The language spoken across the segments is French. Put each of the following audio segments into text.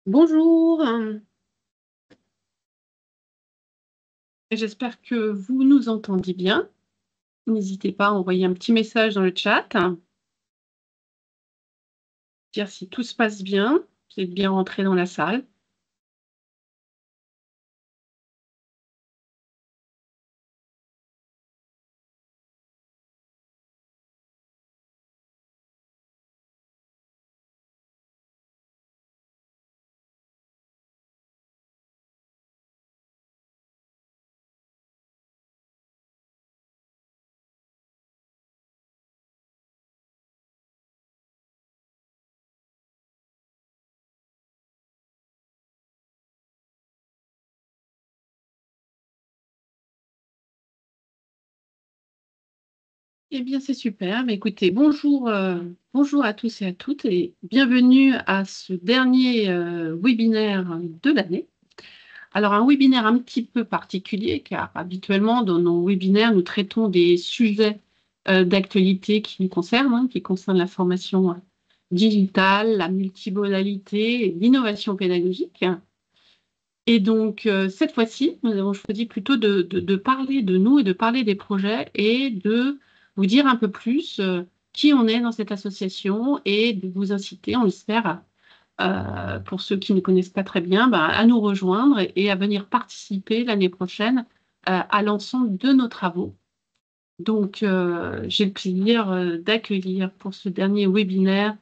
Bonjour, j'espère que vous nous entendez bien. N'hésitez pas à envoyer un petit message dans le chat, dire si tout se passe bien, vous êtes bien rentré dans la salle. Eh bien, c'est super. Mais écoutez, bonjour, bonjour à tous et à toutes et bienvenue à ce dernier webinaire de l'année. Alors, un webinaire un petit peu particulier car habituellement, dans nos webinaires, nous traitons des sujets d'actualité qui nous concernent, qui concernent la formation digitale, la multimodalité et l'innovation pédagogique. Et donc, cette fois-ci, nous avons choisi plutôt de parler de nous et de parler des projets et de vous dire un peu plus qui on est dans cette association et de vous inciter, on l'espère, pour ceux qui ne connaissent pas très bien, à nous rejoindre et à venir participer l'année prochaine à l'ensemble de nos travaux. Donc, j'ai le plaisir d'accueillir pour ce dernier webinaire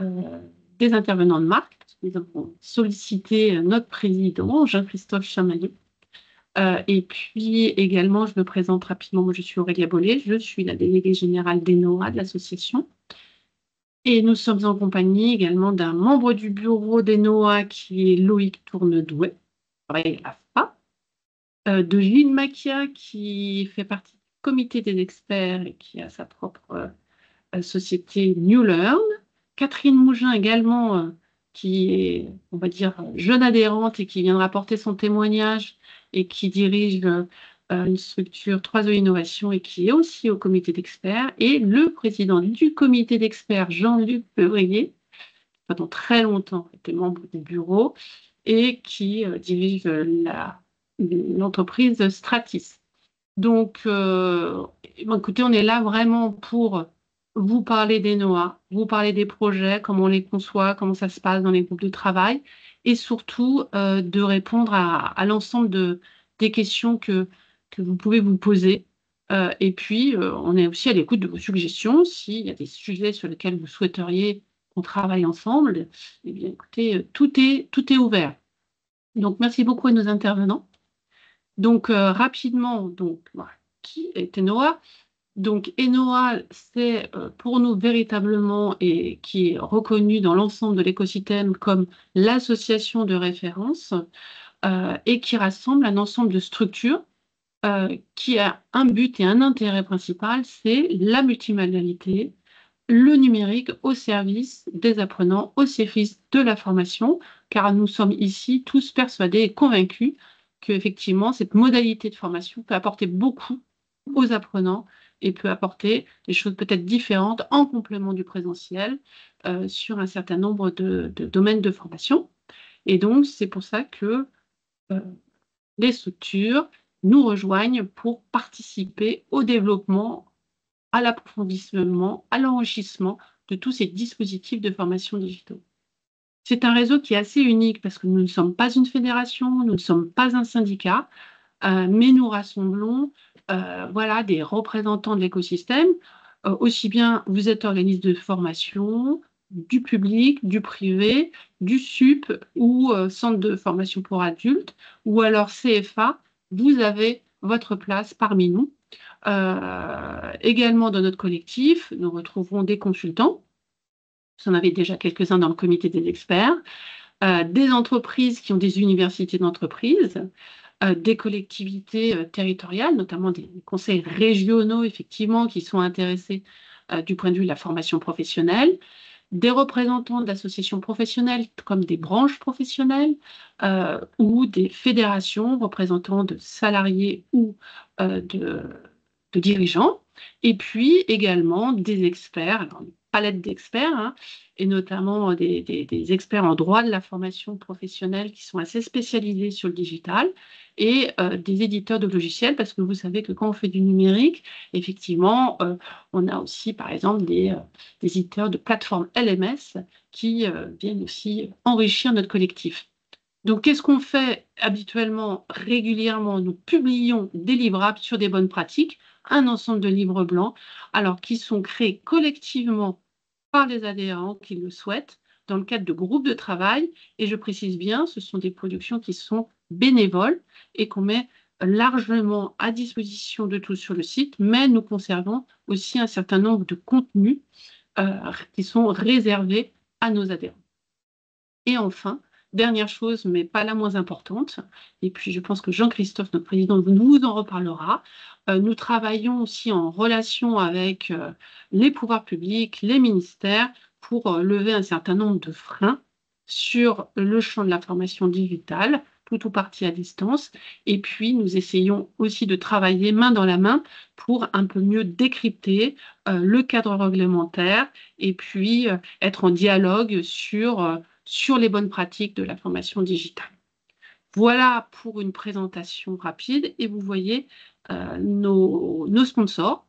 euh, des intervenants de marque. Nous avons sollicité notre président, Jean-Christophe Chamaillé. Et puis également, je me présente rapidement, moi je suis Aurélia Bollet, je suis la déléguée générale d'ENOA, de l'association. Et nous sommes en compagnie également d'un membre du bureau d'ENOA qui est Loïc Tournedouet, qui travaille à l'AFPA, de Gilles Macia qui fait partie du comité des experts et qui a sa propre société New Learn. Catherine Mougin également, qui est, on va dire, jeune adhérente et qui viendra apporter son témoignage et qui dirige une structure 3E Innovation et qui est aussi au comité d'experts. Et le président du comité d'experts, Jean-Luc Pevrier, qui pendant très longtemps était membre du bureau et qui dirige l'entreprise Stratis. Donc, écoutez, on est là vraiment pour vous parler des NOA, vous parler des projets, comment on les conçoit, comment ça se passe dans les groupes de travail, et surtout de répondre à l'ensemble des questions que vous pouvez vous poser. Et puis, on est aussi à l'écoute de vos suggestions. S'il y a des sujets sur lesquels vous souhaiteriez qu'on travaille ensemble, eh bien, écoutez, tout est ouvert. Donc, merci beaucoup à nos intervenants. Donc, rapidement, donc, voilà. Qui est Enoa? Donc, Enoa, c'est pour nous véritablement et qui est reconnu dans l'ensemble de l'écosystème comme l'association de référence et qui rassemble un ensemble de structures qui a un but et un intérêt principal, c'est la multimodalité, le numérique au service des apprenants, au service de la formation, car nous sommes ici tous persuadés et convaincus qu'effectivement, cette modalité de formation peut apporter beaucoup aux apprenants et peut apporter des choses peut-être différentes en complément du présentiel sur un certain nombre de domaines de formation. Et donc, c'est pour ça que euh, les structures nous rejoignent pour participer au développement, à l'approfondissement, à l'enrichissement de tous ces dispositifs de formation digitaux. C'est un réseau qui est assez unique parce que nous ne sommes pas une fédération, nous ne sommes pas un syndicat, mais nous rassemblons voilà, des représentants de l'écosystème. Aussi bien vous êtes organisme de formation, du public, du privé, du SUP ou centre de formation pour adultes, ou alors CFA, vous avez votre place parmi nous. Également dans notre collectif, nous retrouverons des consultants. Vous en avez déjà quelques-uns dans le comité des experts, des entreprises qui ont des universités d'entreprise, des collectivités territoriales, notamment des conseils régionaux, effectivement, qui sont intéressés du point de vue de la formation professionnelle, des représentants d'associations professionnelles comme des branches professionnelles ou des fédérations représentant de salariés ou de dirigeants, et puis également des experts, alors, palette d'experts, hein, et notamment des experts en droit de la formation professionnelle qui sont assez spécialisés sur le digital et des éditeurs de logiciels, parce que vous savez que quand on fait du numérique, effectivement, on a aussi, par exemple, des éditeurs de plateformes LMS qui viennent aussi enrichir notre collectif. Donc, qu'est-ce qu'on fait habituellement, régulièrement? Nous publions des livrables sur des bonnes pratiques, un ensemble de livres blancs, alors qui sont créés collectivement par les adhérents qui le souhaitent, dans le cadre de groupes de travail. Et je précise bien, ce sont des productions qui sont bénévoles et qu'on met largement à disposition de tous sur le site, mais nous conservons aussi un certain nombre de contenus qui sont réservés à nos adhérents. Et enfin, dernière chose, mais pas la moins importante, et puis je pense que Jean-Christophe, notre président, nous en reparlera, nous travaillons aussi en relation avec les pouvoirs publics, les ministères, pour lever un certain nombre de freins sur le champ de la formation digitale, tout ou partie à distance. Et puis, nous essayons aussi de travailler main dans la main pour un peu mieux décrypter le cadre réglementaire et puis être en dialogue sur les bonnes pratiques de la formation digitale. Voilà pour une présentation rapide et vous voyez nos sponsors,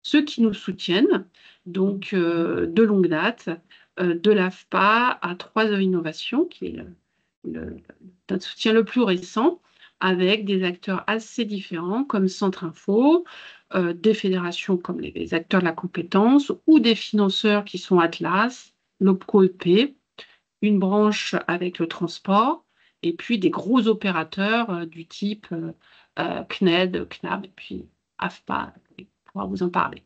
ceux qui nous soutiennent, donc de longue date, de l'AFPA à 3E Innovation, qui est notre soutien le plus récent, avec des acteurs assez différents comme Centre Info, des fédérations comme les acteurs de la compétence ou des financeurs qui sont Atlas, l'OPCO EP, une branche avec le transport, et puis des gros opérateurs du type CNED, CNAB, et puis AFPA, pour pouvoir vous en parler.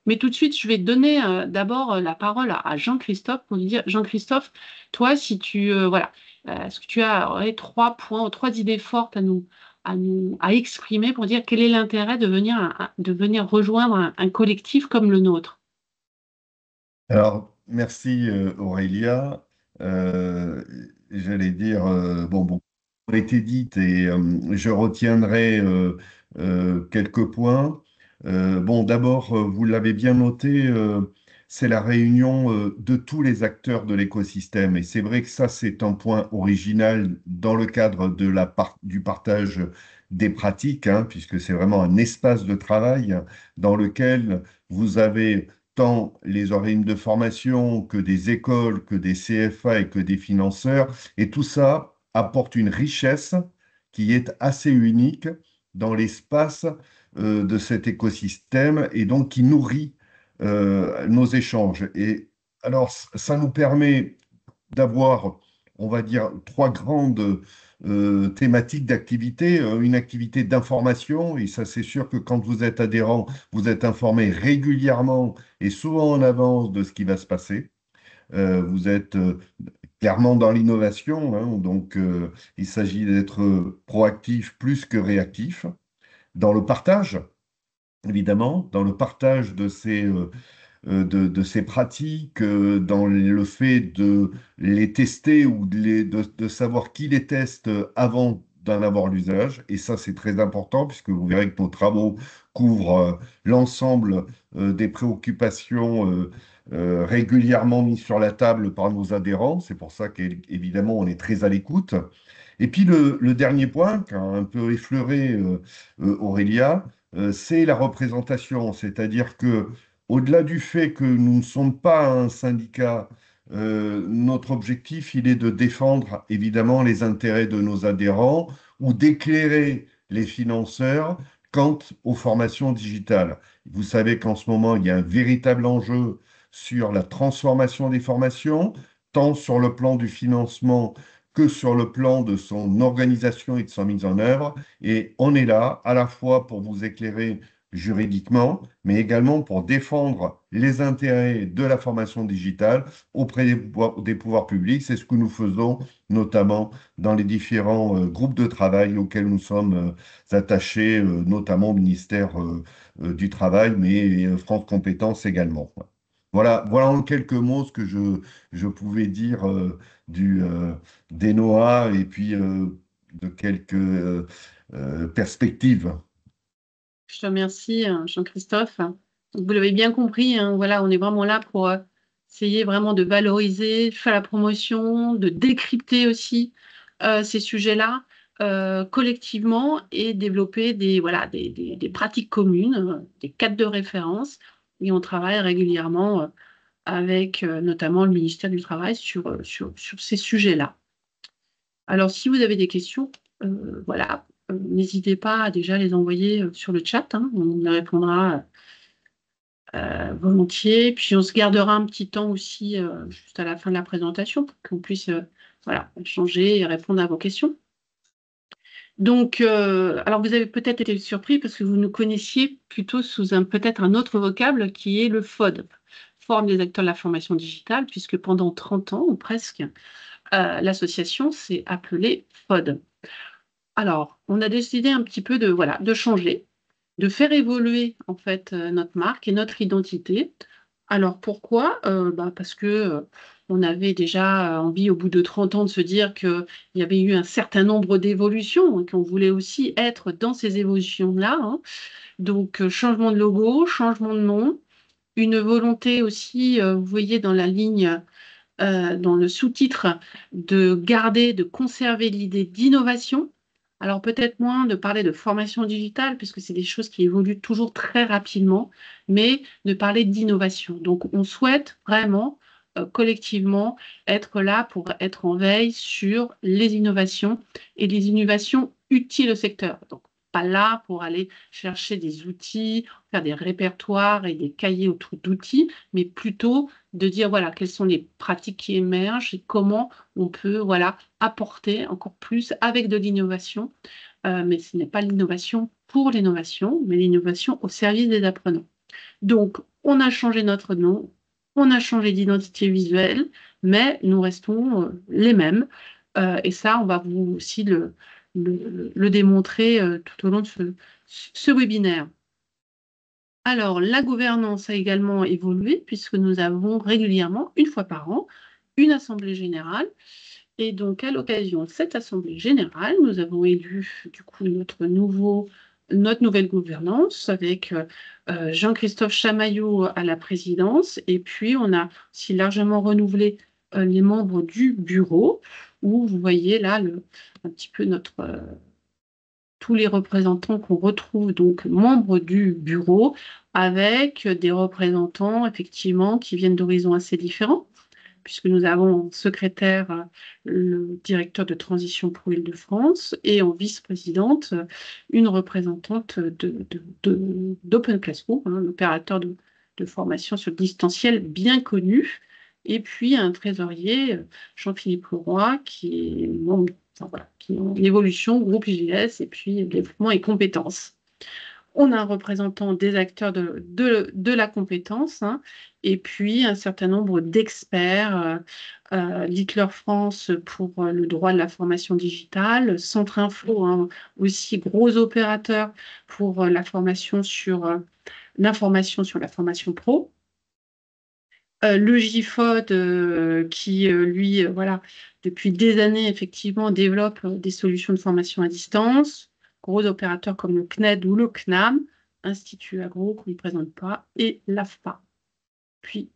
Mais tout de suite, je vais donner d'abord la parole à Jean-Christophe pour lui dire, Jean-Christophe, toi, si tu, voilà, est-ce que tu as trois points ou trois idées fortes à exprimer pour dire quel est l'intérêt de venir rejoindre un collectif comme le nôtre? Alors, merci Aurélia. Euh, J'allais dire, bon, a été dit et je retiendrai quelques points. Bon, d'abord, vous l'avez bien noté, c'est la réunion de tous les acteurs de l'écosystème. Et c'est vrai que ça, c'est un point original dans le cadre du partage des pratiques, hein, puisque c'est vraiment un espace de travail dans lequel vous avez tant les organismes de formation que des écoles, que des CFA et que des financeurs. Et tout ça apporte une richesse qui est assez unique dans l'espace de cet écosystème et donc qui nourrit nos échanges. Et alors, ça nous permet d'avoir, on va dire, trois grandes thématiques d'activité. Une activité d'information, et ça c'est sûr que quand vous êtes adhérent, vous êtes informé régulièrement et souvent en avance de ce qui va se passer. Vous êtes clairement dans l'innovation, hein, donc il s'agit d'être proactif plus que réactif. Dans le partage, évidemment, dans le partage de ces pratiques, dans le fait de les tester ou de savoir qui les teste avant d'en avoir l'usage. Et ça, c'est très important puisque vous verrez que nos travaux couvrent l'ensemble des préoccupations régulièrement mises sur la table par nos adhérents. C'est pour ça qu'évidemment, on est très à l'écoute. Et puis le dernier point, qu'a un peu effleuré Aurélia, c'est la représentation. C'est-à-dire que au-delà du fait que nous ne sommes pas un syndicat, notre objectif, il est de défendre évidemment les intérêts de nos adhérents ou d'éclairer les financeurs quant aux formations digitales. Vous savez qu'en ce moment, il y a un véritable enjeu sur la transformation des formations, tant sur le plan du financement que sur le plan de son organisation et de son mise en œuvre. Et on est là à la fois pour vous éclairer juridiquement, mais également pour défendre les intérêts de la formation digitale auprès des pouvoirs publics. C'est ce que nous faisons notamment dans les différents groupes de travail auxquels nous sommes attachés, notamment au ministère du Travail, mais France Compétences également. Voilà, voilà en quelques mots ce que je pouvais dire des NOAA et puis de quelques perspectives. Je te remercie, Jean-Christophe. Donc, vous l'avez bien compris, hein, voilà, on est vraiment là pour essayer vraiment de valoriser, faire la promotion, de décrypter aussi ces sujets-là collectivement et développer des pratiques communes, des cadres de référence. Et on travaille régulièrement avec notamment le ministère du Travail sur ces sujets-là. Alors, si vous avez des questions, n'hésitez pas à déjà les envoyer sur le chat, hein, on y répondra volontiers. Puis on se gardera un petit temps aussi juste à la fin de la présentation pour qu'on puisse échanger et répondre à vos questions. Donc, alors vous avez peut-être été surpris parce que vous nous connaissiez plutôt sous peut-être un autre vocable qui est le FOD, Forum des acteurs de la formation digitale, puisque pendant 30 ans ou presque, l'association s'est appelée FOD. Alors, on a décidé un petit peu de changer, de faire évoluer en fait notre marque et notre identité. Alors pourquoi? Parce que on avait déjà envie au bout de 30 ans de se dire qu'il y avait eu un certain nombre d'évolutions et qu'on voulait aussi être dans ces évolutions-là, hein. Donc changement de logo, changement de nom, une volonté aussi, vous voyez dans la ligne, dans le sous-titre, de garder, de conserver l'idée d'innovation. Alors peut-être moins de parler de formation digitale, puisque c'est des choses qui évoluent toujours très rapidement, mais de parler d'innovation. Donc on souhaite vraiment collectivement être là pour être en veille sur les innovations et les innovations utiles au secteur. Donc pas là pour aller chercher des outils, faire des répertoires et des cahiers autour d'outils, mais plutôt de dire voilà quelles sont les pratiques qui émergent et comment on peut apporter encore plus avec de l'innovation. Mais ce n'est pas l'innovation pour l'innovation, mais l'innovation au service des apprenants. Donc, on a changé notre nom, on a changé d'identité visuelle, mais nous restons les mêmes. Et ça, on va vous aussi le démontrer tout au long de ce webinaire. Alors, la gouvernance a également évolué puisque nous avons régulièrement, une fois par an, une assemblée générale. Et donc, à l'occasion de cette assemblée générale, nous avons élu du coup notre nouvelle gouvernance avec Jean-Christophe Chamaillot à la présidence. Et puis, on a aussi largement renouvelé les membres du bureau, où vous voyez là un petit peu tous les représentants qu'on retrouve, donc membres du bureau, avec des représentants effectivement qui viennent d'horizons assez différents, puisque nous avons en secrétaire le directeur de transition pour l'Île-de-France et en vice-présidente une représentante d'Open Classroom, hein, l'opérateur de formation sur le distanciel bien connu, et puis un trésorier, Jean-Philippe Leroy, qui est membre, enfin, voilà, qui est en évolution, groupe IGS, et puis développement et compétences. On a un représentant des acteurs de la compétence, hein, et puis un certain nombre d'experts, Littler France pour le droit de la formation digitale, Centre Info, hein, aussi gros opérateur pour l'information sur la formation pro. Le GIFOD qui, lui, depuis des années, effectivement, développe des solutions de formation à distance. Gros opérateurs comme le CNED ou le CNAM, Institut Agro, qu'on ne présente pas, et l'AFPA. Puis,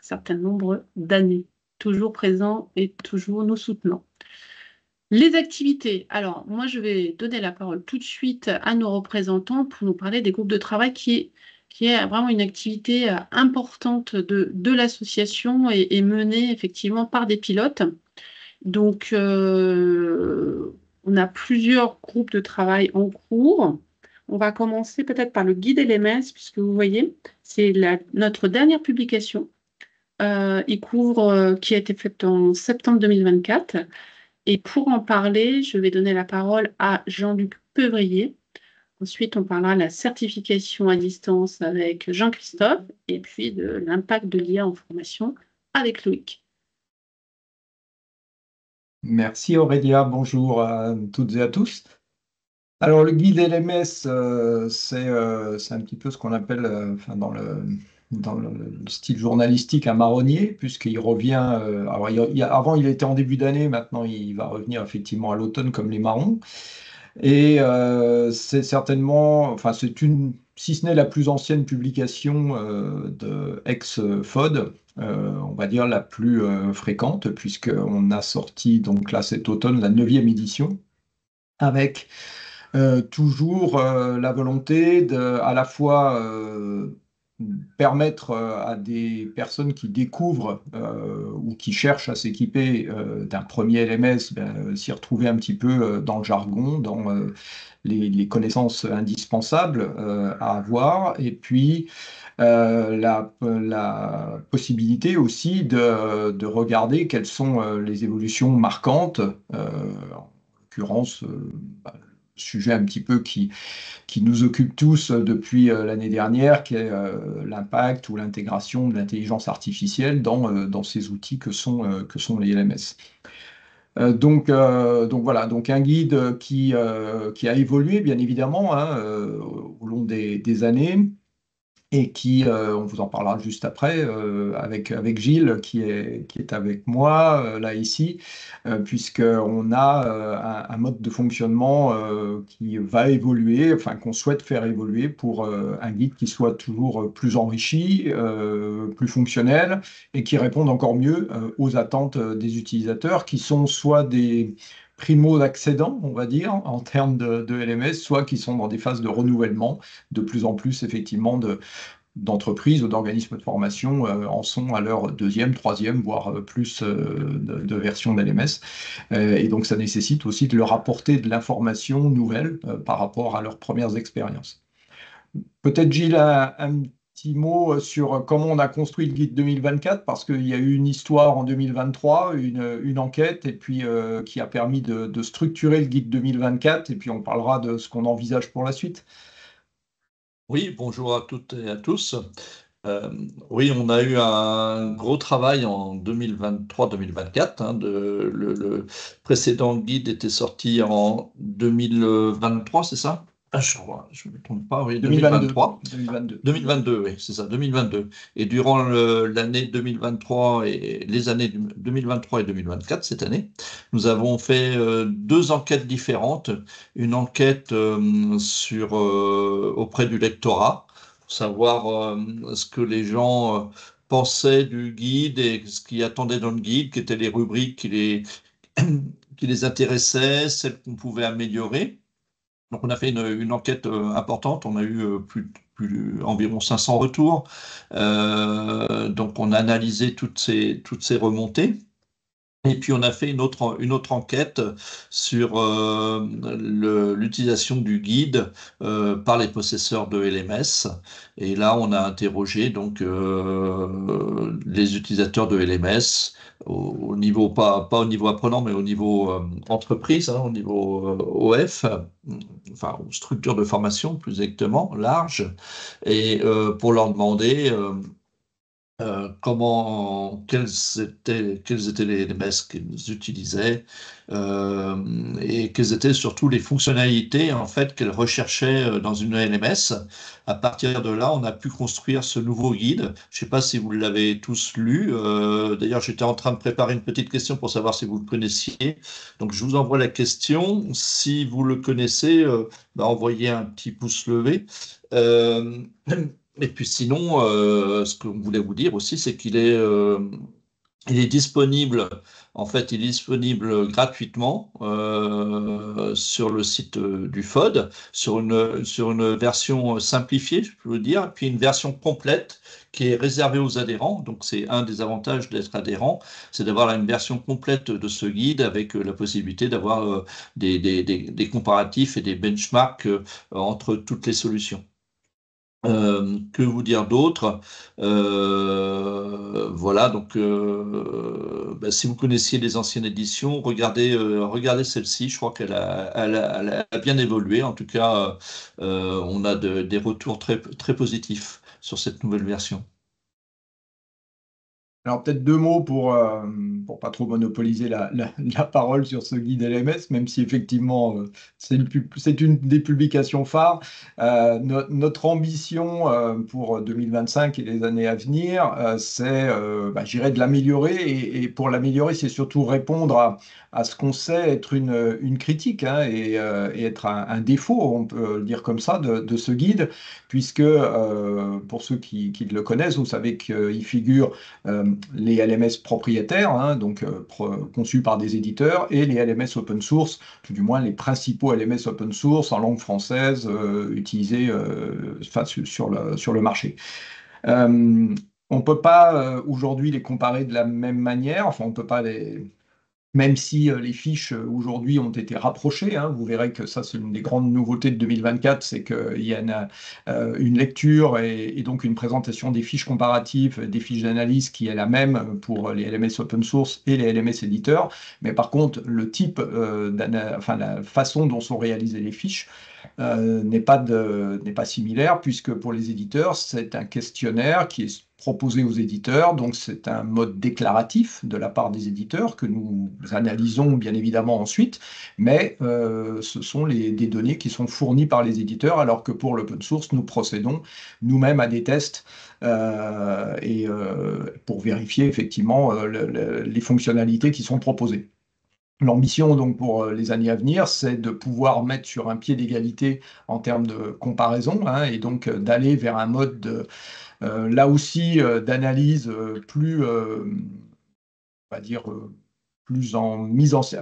un certain nombre d'années, toujours présents et toujours nous soutenant. Les activités. Alors, moi, je vais donner la parole tout de suite à nos représentants pour nous parler des groupes de travail qui est vraiment une activité importante de l'association et menée effectivement par des pilotes. Donc, on a plusieurs groupes de travail en cours. On va commencer peut-être par le guide LMS, puisque vous voyez, c'est notre dernière publication. Il couvre, qui a été faite en septembre 2024. Et pour en parler, je vais donner la parole à Jean-Luc Peuvrier. Ensuite, on parlera de la certification à distance avec Jean-Christophe et puis de l'impact de l'IA en formation avec Loïc. Merci Aurélia, bonjour à toutes et à tous. Alors le guide LMS, c'est un petit peu ce qu'on appelle dans le style journalistique un marronnier, puisqu'il revient, alors avant il était en début d'année, maintenant il va revenir effectivement à l'automne comme les marrons. Et c'est certainement, enfin c'est si ce n'est la plus ancienne publication de ex-FOD, on va dire, la plus fréquente, puisqu'on a sorti donc là cet automne la 9e édition, avec toujours la volonté de à la fois permettre à des personnes qui découvrent ou qui cherchent à s'équiper d'un premier LMS, s'y retrouver un petit peu dans le jargon, dans les connaissances indispensables à avoir, et puis la possibilité aussi de regarder quelles sont les évolutions marquantes, en l'occurrence, bah, le sujet un petit peu qui nous occupe tous depuis l'année dernière, qui est l'impact ou l'intégration de l'intelligence artificielle dans ces outils que sont les LMS. Donc voilà, donc un guide qui a évolué bien évidemment hein, au long des années, et qui, on vous en parlera juste après, avec Gilles qui est avec moi là ici, puisqu'on a un mode de fonctionnement qui va évoluer, enfin qu'on souhaite faire évoluer pour un guide qui soit toujours plus enrichi, plus fonctionnel, et qui réponde encore mieux aux attentes des utilisateurs, qui sont soit des primo-accédants, on va dire, en termes de LMS, soit qui sont dans des phases de renouvellement, de plus en plus effectivement d'entreprises ou d'organismes de formation en sont à leur deuxième, troisième, voire plus de versions d'LMS. Et donc, ça nécessite aussi de leur apporter de l'information nouvelle par rapport à leurs premières expériences. Peut-être, Gilles, un petit mot sur comment on a construit le guide 2024, parce qu'il y a eu une histoire en 2023, une enquête, et puis qui a permis de structurer le guide 2024, et puis on parlera de ce qu'on envisage pour la suite. Oui, bonjour à toutes et à tous. Euh, oui, on a eu un gros travail en 2023-2024. Hein, le précédent guide était sorti en 2023, c'est ça? Ah, je ne me trompe pas, oui, 2023. 2022, oui, c'est ça, 2022. Et durant l'année 2023 et les années 2023 et 2024, cette année, nous avons fait deux enquêtes différentes. Une enquête auprès du lectorat, pour savoir ce que les gens pensaient du guide et ce qu'ils attendaient dans le guide, quelles étaient les rubriques qui les intéressaient, celles qu'on pouvait améliorer. Donc, on a fait une enquête importante. On a eu environ 500 retours. Donc, on a analysé toutes ces remontées. Et puis, on a fait une autre enquête sur l'utilisation du guide par les possesseurs de LMS. Et là, on a interrogé donc les utilisateurs de LMS au niveau, pas au niveau apprenant, mais au niveau entreprise, hein, au niveau OF, enfin, structure de formation plus exactement, large, et pour leur demander quels étaient les LMS qu'ils utilisaient et quelles étaient surtout les fonctionnalités en fait qu'elles recherchaient dans une LMS. À partir de là, on a pu construire ce nouveau guide. Je ne sais pas si vous l'avez tous lu. D'ailleurs, j'étais en train de préparer une petite question pour savoir si vous le connaissiez. Donc, je vous envoie la question. Si vous le connaissez, envoyez un petit pouce levé. Et puis sinon, ce que je voulais vous dire aussi, c'est il est disponible, en fait, il est disponible gratuitement sur le site du FOD, sur une version simplifiée, je peux vous dire, puis une version complète qui est réservée aux adhérents. Donc, c'est un des avantages d'être adhérent, c'est d'avoir une version complète de ce guide avec la possibilité d'avoir des comparatifs et des benchmarks entre toutes les solutions. Que vous dire d'autre? Voilà, donc si vous connaissiez les anciennes éditions, regardez celle-ci. Je crois elle a bien évolué. En tout cas, on a des retours très, très positifs sur cette nouvelle version. Alors peut-être deux mots pour pas trop monopoliser la parole sur ce guide LMS, même si effectivement c'est une des publications phares. Notre ambition pour 2025 et les années à venir, c'est, je dirais, de l'améliorer. Et pour l'améliorer, c'est surtout répondre à ce qu'on sait être une critique hein, et être un défaut, on peut le dire comme ça, de ce guide, puisque pour ceux qui le connaissent, vous savez qu'il figure les LMS propriétaires, hein, donc conçus par des éditeurs, et les LMS open source, tout du moins les principaux LMS open source en langue française utilisés sur le marché. On ne peut pas aujourd'hui les comparer de la même manière, enfin on peut pas même si les fiches aujourd'hui ont été rapprochées, hein, vous verrez que ça c'est une des grandes nouveautés de 2024, c'est qu'il y a une lecture et donc une présentation des fiches comparatives, des fiches d'analyse qui est la même pour les LMS open source et les LMS éditeurs, mais par contre le type, la façon dont sont réalisées les fiches n'est pas similaire, puisque pour les éditeurs, c'est un questionnaire qui est proposé aux éditeurs, donc c'est un mode déclaratif de la part des éditeurs que nous analysons bien évidemment ensuite, mais ce sont des données qui sont fournies par les éditeurs, alors que pour l'open source, nous procédons nous-mêmes à des tests pour vérifier effectivement les fonctionnalités qui sont proposées. L'ambition donc pour les années à venir, c'est de pouvoir mettre sur un pied d'égalité en termes de comparaison, hein, et donc d'aller vers un mode là aussi d'analyse plus, on va dire, plus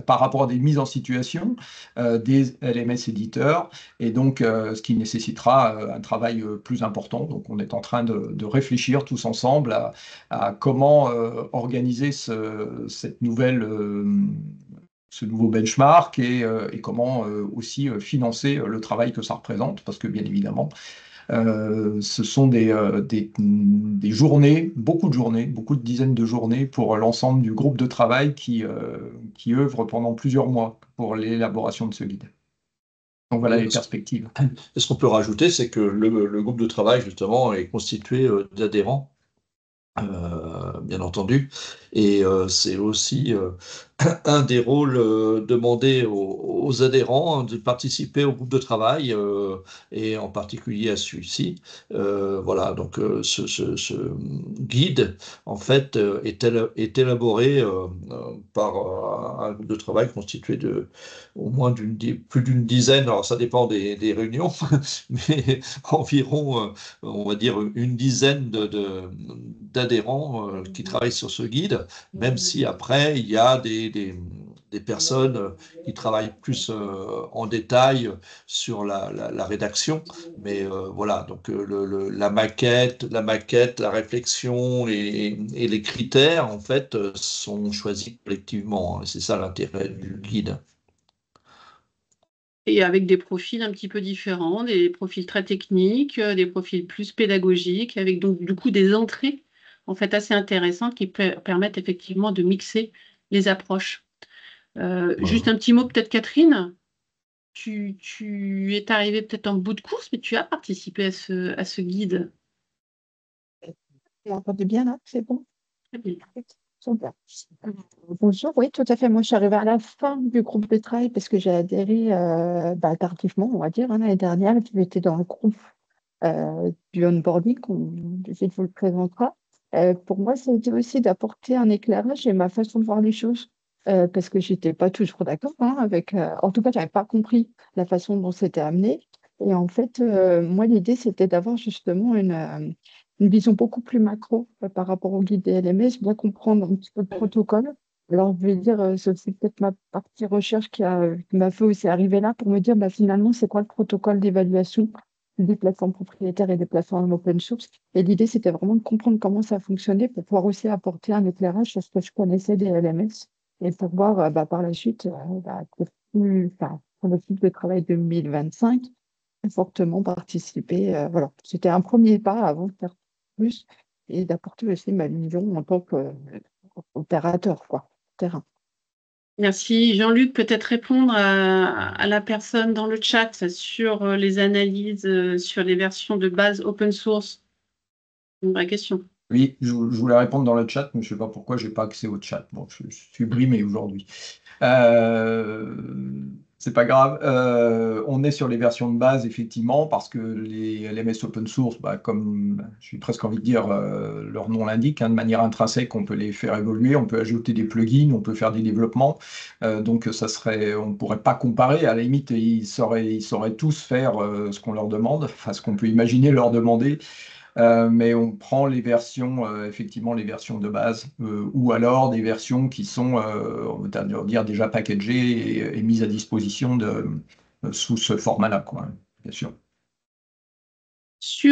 par rapport à des mises en situation des LMS éditeurs, et donc ce qui nécessitera un travail plus important. Donc on est en train de réfléchir tous ensemble à comment organiser cette ce nouveau benchmark et comment aussi financer le travail que ça représente, parce que bien évidemment, ce sont des journées, beaucoup de dizaines de journées pour l'ensemble du groupe de travail qui œuvre pendant plusieurs mois pour l'élaboration de ce guide. Donc voilà les perspectives. Et ce qu'on peut rajouter, c'est que le groupe de travail, justement, est constitué d'adhérents, bien entendu, et c'est aussi un des rôles demandés aux adhérents, hein, de participer au groupe de travail et en particulier à celui-ci. Voilà, donc ce guide, en fait, est élaboré par un groupe de travail constitué de au moins plus d'une dizaine, alors ça dépend des réunions, mais environ, on va dire, une dizaine d'adhérents qui travaillent sur ce guide, même si après, il y a des personnes qui travaillent plus en détail sur la rédaction. Mais voilà, donc la maquette, la réflexion et les critères, en fait, sont choisis collectivement, hein. C'est ça l'intérêt du guide. Et avec des profils un petit peu différents, des profils très techniques, des profils plus pédagogiques, avec donc du coup des entrées en fait assez intéressantes qui permettent effectivement de mixer les approches. Juste un petit mot peut-être, Catherine, tu es arrivée peut-être en bout de course, mais tu as participé à ce guide. Vous m'entendez bien là? C'est bon? Très bien. Super. Bonjour, oui, tout à fait. Moi, je suis arrivée à la fin du groupe de travail parce que j'ai adhéré tardivement, on va dire, hein, l'année dernière. J'étais dans le groupe du onboarding, je vous le présentera. Pour moi, c'était aussi d'apporter un éclairage et ma façon de voir les choses, parce que j'étais pas toujours d'accord, hein, avec. En tout cas, j'avais pas compris la façon dont c'était amené. Et en fait, moi, l'idée, c'était d'avoir justement une vision beaucoup plus macro par rapport au guide des LMS, bien comprendre un petit peu le protocole. Alors, je vais dire, c'est aussi peut-être ma partie recherche qui m'a fait aussi arriver là pour me dire, bah, finalement, c'est quoi le protocole d'évaluation des plateformes propriétaires et des plateformes open source. Et l'idée, c'était vraiment de comprendre comment ça fonctionnait pour pouvoir aussi apporter un éclairage sur ce que je connaissais des LMS et pour voir par la suite, pour le cycle de travail 2025, fortement participer. Voilà, c'était un premier pas avant de faire plus et d'apporter aussi ma vision en tant qu'opérateur, quoi, terrain. Merci. Jean-Luc, peut-être répondre à la personne dans le chat sur les analyses sur les versions de base open source. Une vraie question. Oui, je voulais répondre dans le chat, mais je ne sais pas pourquoi je n'ai pas accès au chat. Bon, je suis brimé aujourd'hui. C'est pas grave. On est sur les versions de base, effectivement, parce que les LMS open source, comme j'ai presque envie de dire, leur nom l'indique, hein, de manière intrinsèque, on peut les faire évoluer, on peut ajouter des plugins, on peut faire des développements. Donc, on ne pourrait pas comparer. À la limite, ils sauraient tous faire ce qu'on leur demande, enfin, ce qu'on peut imaginer leur demander. mais on prend les versions, effectivement, les versions de base, ou alors des versions qui sont, on va dire, déjà packagées et mises à disposition sous ce format-là, quoi, bien sûr.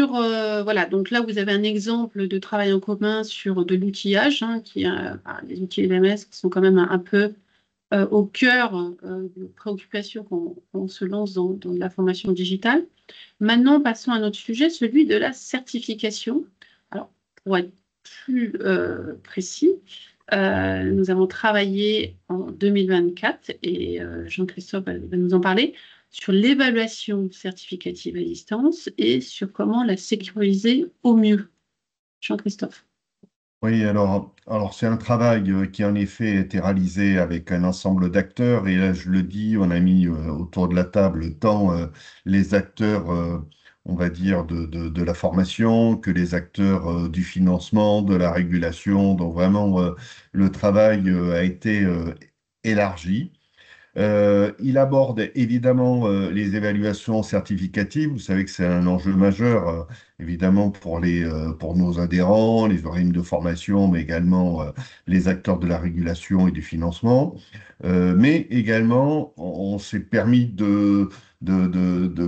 Voilà, donc là, vous avez un exemple de travail en commun sur de l'outillage, hein, les outils LMS qui sont quand même un peu au cœur des préoccupations quand on se lance dans la formation digitale. Maintenant, passons à notre sujet, celui de la certification. Alors, pour être plus précis, nous avons travaillé en 2024 et Jean-Christophe va nous en parler sur l'évaluation certificative à distance et sur comment la sécuriser au mieux. Jean-Christophe. Oui, alors c'est un travail qui en effet a été réalisé avec un ensemble d'acteurs et là je le dis, on a mis autour de la table tant les acteurs, on va dire, de la formation que les acteurs du financement, de la régulation. Donc vraiment, le travail a été élargi. Il aborde évidemment les évaluations certificatives. Vous savez que c'est un enjeu majeur, évidemment, pour nos adhérents, les organismes de formation, mais également les acteurs de la régulation et du financement. Mais également, on s'est permis de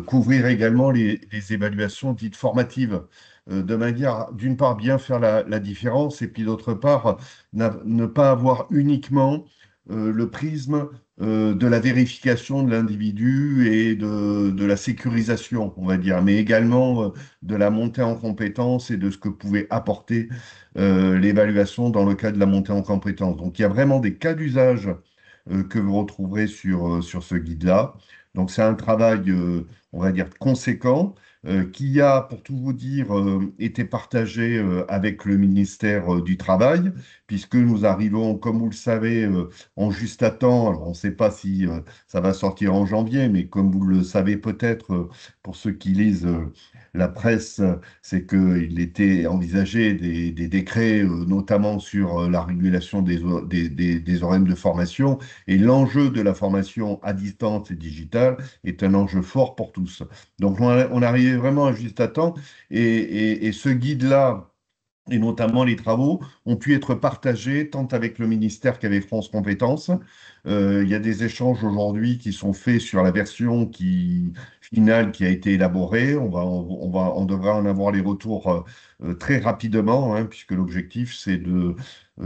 couvrir également les évaluations dites formatives. De manière, d'une part, bien faire la différence, et puis d'autre part, ne pas avoir uniquement le prisme de la vérification de l'individu et de la sécurisation, on va dire, mais également de la montée en compétences et de ce que pouvait apporter l'évaluation dans le cas de la montée en compétences. Donc, il y a vraiment des cas d'usage que vous retrouverez sur ce guide-là. Donc, c'est un travail, on va dire, conséquent qui a, pour tout vous dire, été partagé avec le ministère du Travail, puisque nous arrivons, comme vous le savez, en juste à temps. Alors, on ne sait pas si ça va sortir en janvier, mais comme vous le savez peut-être, pour ceux qui lisent la presse, c'est qu'il était envisagé des décrets, notamment sur la régulation des horaires de formation. Et l'enjeu de la formation à distance et digitale est un enjeu fort pour tous. Donc, on arrivait vraiment à juste à temps. Et ce guide-là, et notamment les travaux, ont pu être partagés tant avec le ministère qu'avec France Compétences. Il y a des échanges aujourd'hui qui sont faits sur la version finale qui a été élaborée. On devra en avoir les retours très rapidement, hein, puisque l'objectif, c'est de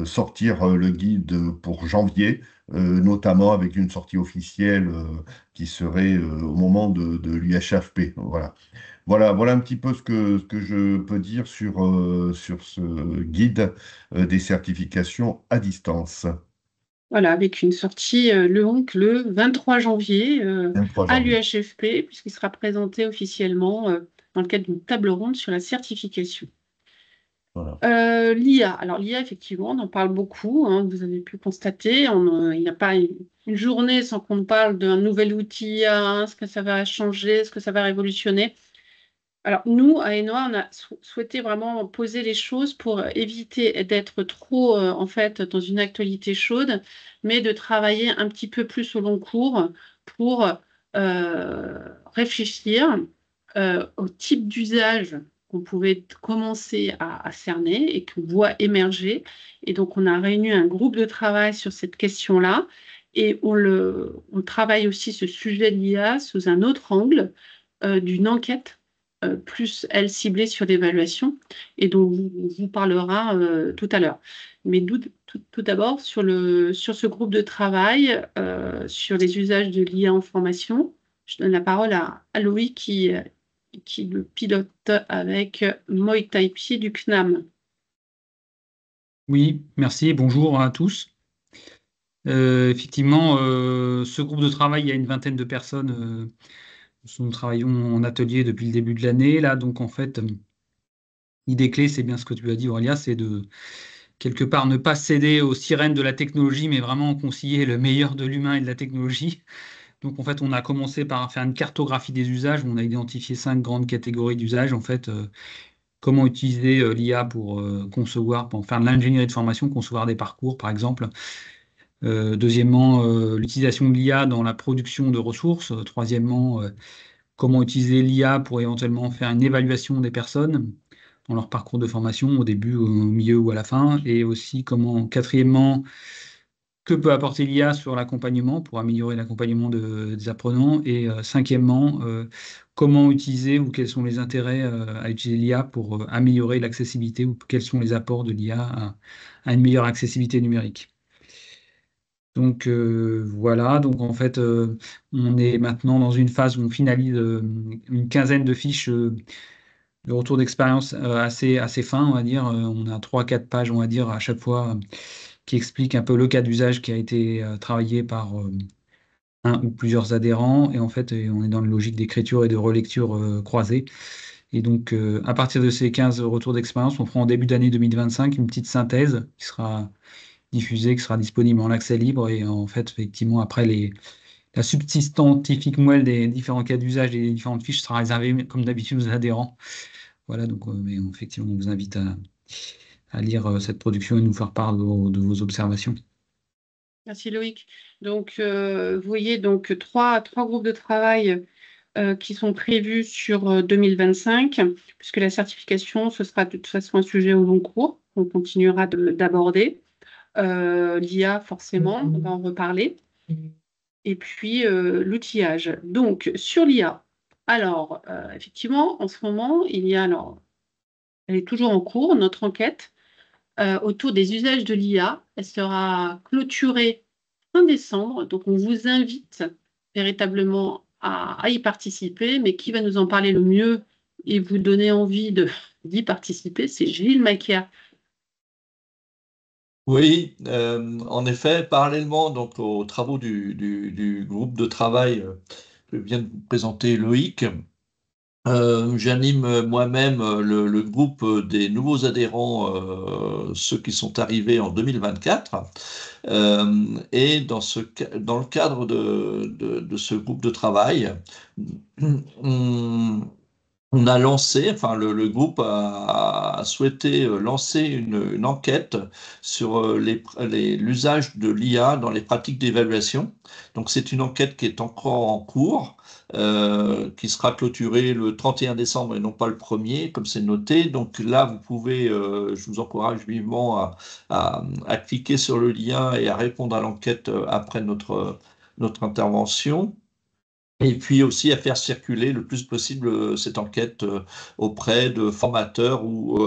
sortir le guide pour janvier, notamment avec une sortie officielle qui serait au moment de l'UHFP. Voilà. Voilà un petit peu ce que je peux dire sur ce guide des certifications à distance. Voilà, avec une sortie le 23 janvier 23 à janvier. l'UHFP, puisqu'il sera présenté officiellement dans le cadre d'une table ronde sur la certification. Voilà. L'IA. Alors l'IA, effectivement, on en parle beaucoup, hein, vous avez pu constater. Il n'y a pas une journée sans qu'on parle d'un nouvel outil IA, hein, ce que ça va changer, ce que ça va révolutionner. Alors nous, à Enoa, on a souhaité vraiment poser les choses pour éviter d'être trop en fait dans une actualité chaude, mais de travailler un petit peu plus au long cours pour réfléchir au type d'usage qu'on pouvait commencer à cerner et qu'on voit émerger. Et donc, on a réuni un groupe de travail sur cette question-là et on travaille aussi ce sujet de l'IA sous un autre angle d'une enquête plus, elle, ciblée sur l'évaluation et dont on vous parlera tout à l'heure. Mais tout d'abord, sur ce groupe de travail, sur les usages de l'IA en formation, je donne la parole à Loïc qui le pilote avec Moi Taipi du CNAM. Oui, merci, bonjour à tous. Effectivement, ce groupe de travail, il y a une vingtaine de personnes. Nous travaillons en atelier depuis le début de l'année. Là, donc en fait, l'idée clé, c'est bien ce que tu as dit, Aurélia, c'est de quelque part ne pas céder aux sirènes de la technologie, mais vraiment concilier le meilleur de l'humain et de la technologie. Donc en fait, on a commencé par faire une cartographie des usages. On a identifié 5 grandes catégories d'usages. En fait, comment utiliser l'IA pour concevoir, pour faire de l'ingénierie de formation, concevoir des parcours, par exemple. Deuxièmement, l'utilisation de l'IA dans la production de ressources. Troisièmement, comment utiliser l'IA pour éventuellement faire une évaluation des personnes. dans leur parcours de formation, au début, au milieu ou à la fin, et aussi quatrièmement, que peut apporter l'IA sur l'accompagnement pour améliorer l'accompagnement des apprenants, et cinquièmement, comment utiliser ou quels sont les intérêts à utiliser l'IA pour améliorer l'accessibilité, ou quels sont les apports de l'IA à une meilleure accessibilité numérique. Donc voilà, donc en fait, on est maintenant dans une phase où on finalise une quinzaine de fiches de retour d'expérience assez fin, on va dire. On a 3-4 pages, on va dire, à chaque fois, qui expliquent un peu le cas d'usage qui a été travaillé par un ou plusieurs adhérents. Et en fait, on est dans une logique d'écriture et de relecture croisée. Et donc, à partir de ces 15 retours d'expérience, on fera en début d'année 2025 une petite synthèse qui sera diffusée, qui sera disponible en accès libre. Et en fait, effectivement, après, la substantifique moelle des différents cas d'usage des différentes fiches sera réservée, comme d'habitude, aux adhérents. Voilà, donc mais effectivement, on vous invite à lire cette production et nous faire part de vos observations. Merci Loïc. Donc, vous voyez donc trois groupes de travail qui sont prévus sur 2025, puisque la certification, ce sera de toute façon un sujet au long cours, qu'on continuera d'aborder. L'IA, forcément, on va en reparler. Et puis, l'outillage. Donc, sur l'IA, alors, effectivement, en ce moment, elle est toujours en cours, notre enquête autour des usages de l'IA. Elle sera clôturée fin décembre, donc on vous invite véritablement à y participer, mais qui va nous en parler le mieux et vous donner envie d'y participer, c'est Gilles Macaire. Oui, en effet, parallèlement donc, aux travaux du groupe de travail que vient de vous présenter Loïc, j'anime moi-même le groupe des nouveaux adhérents, ceux qui sont arrivés en 2024. Et dans le cadre de ce groupe de travail, on a lancé, enfin le groupe a souhaité lancer une enquête sur l'usage de l'IA dans les pratiques d'évaluation. Donc c'est une enquête qui est encore en cours, qui sera clôturée le 31 décembre et non pas le 1er, comme c'est noté. Donc là, vous pouvez, je vous encourage vivement à cliquer sur le lien et à répondre à l'enquête après notre intervention. Et puis aussi à faire circuler le plus possible cette enquête auprès de formateurs ou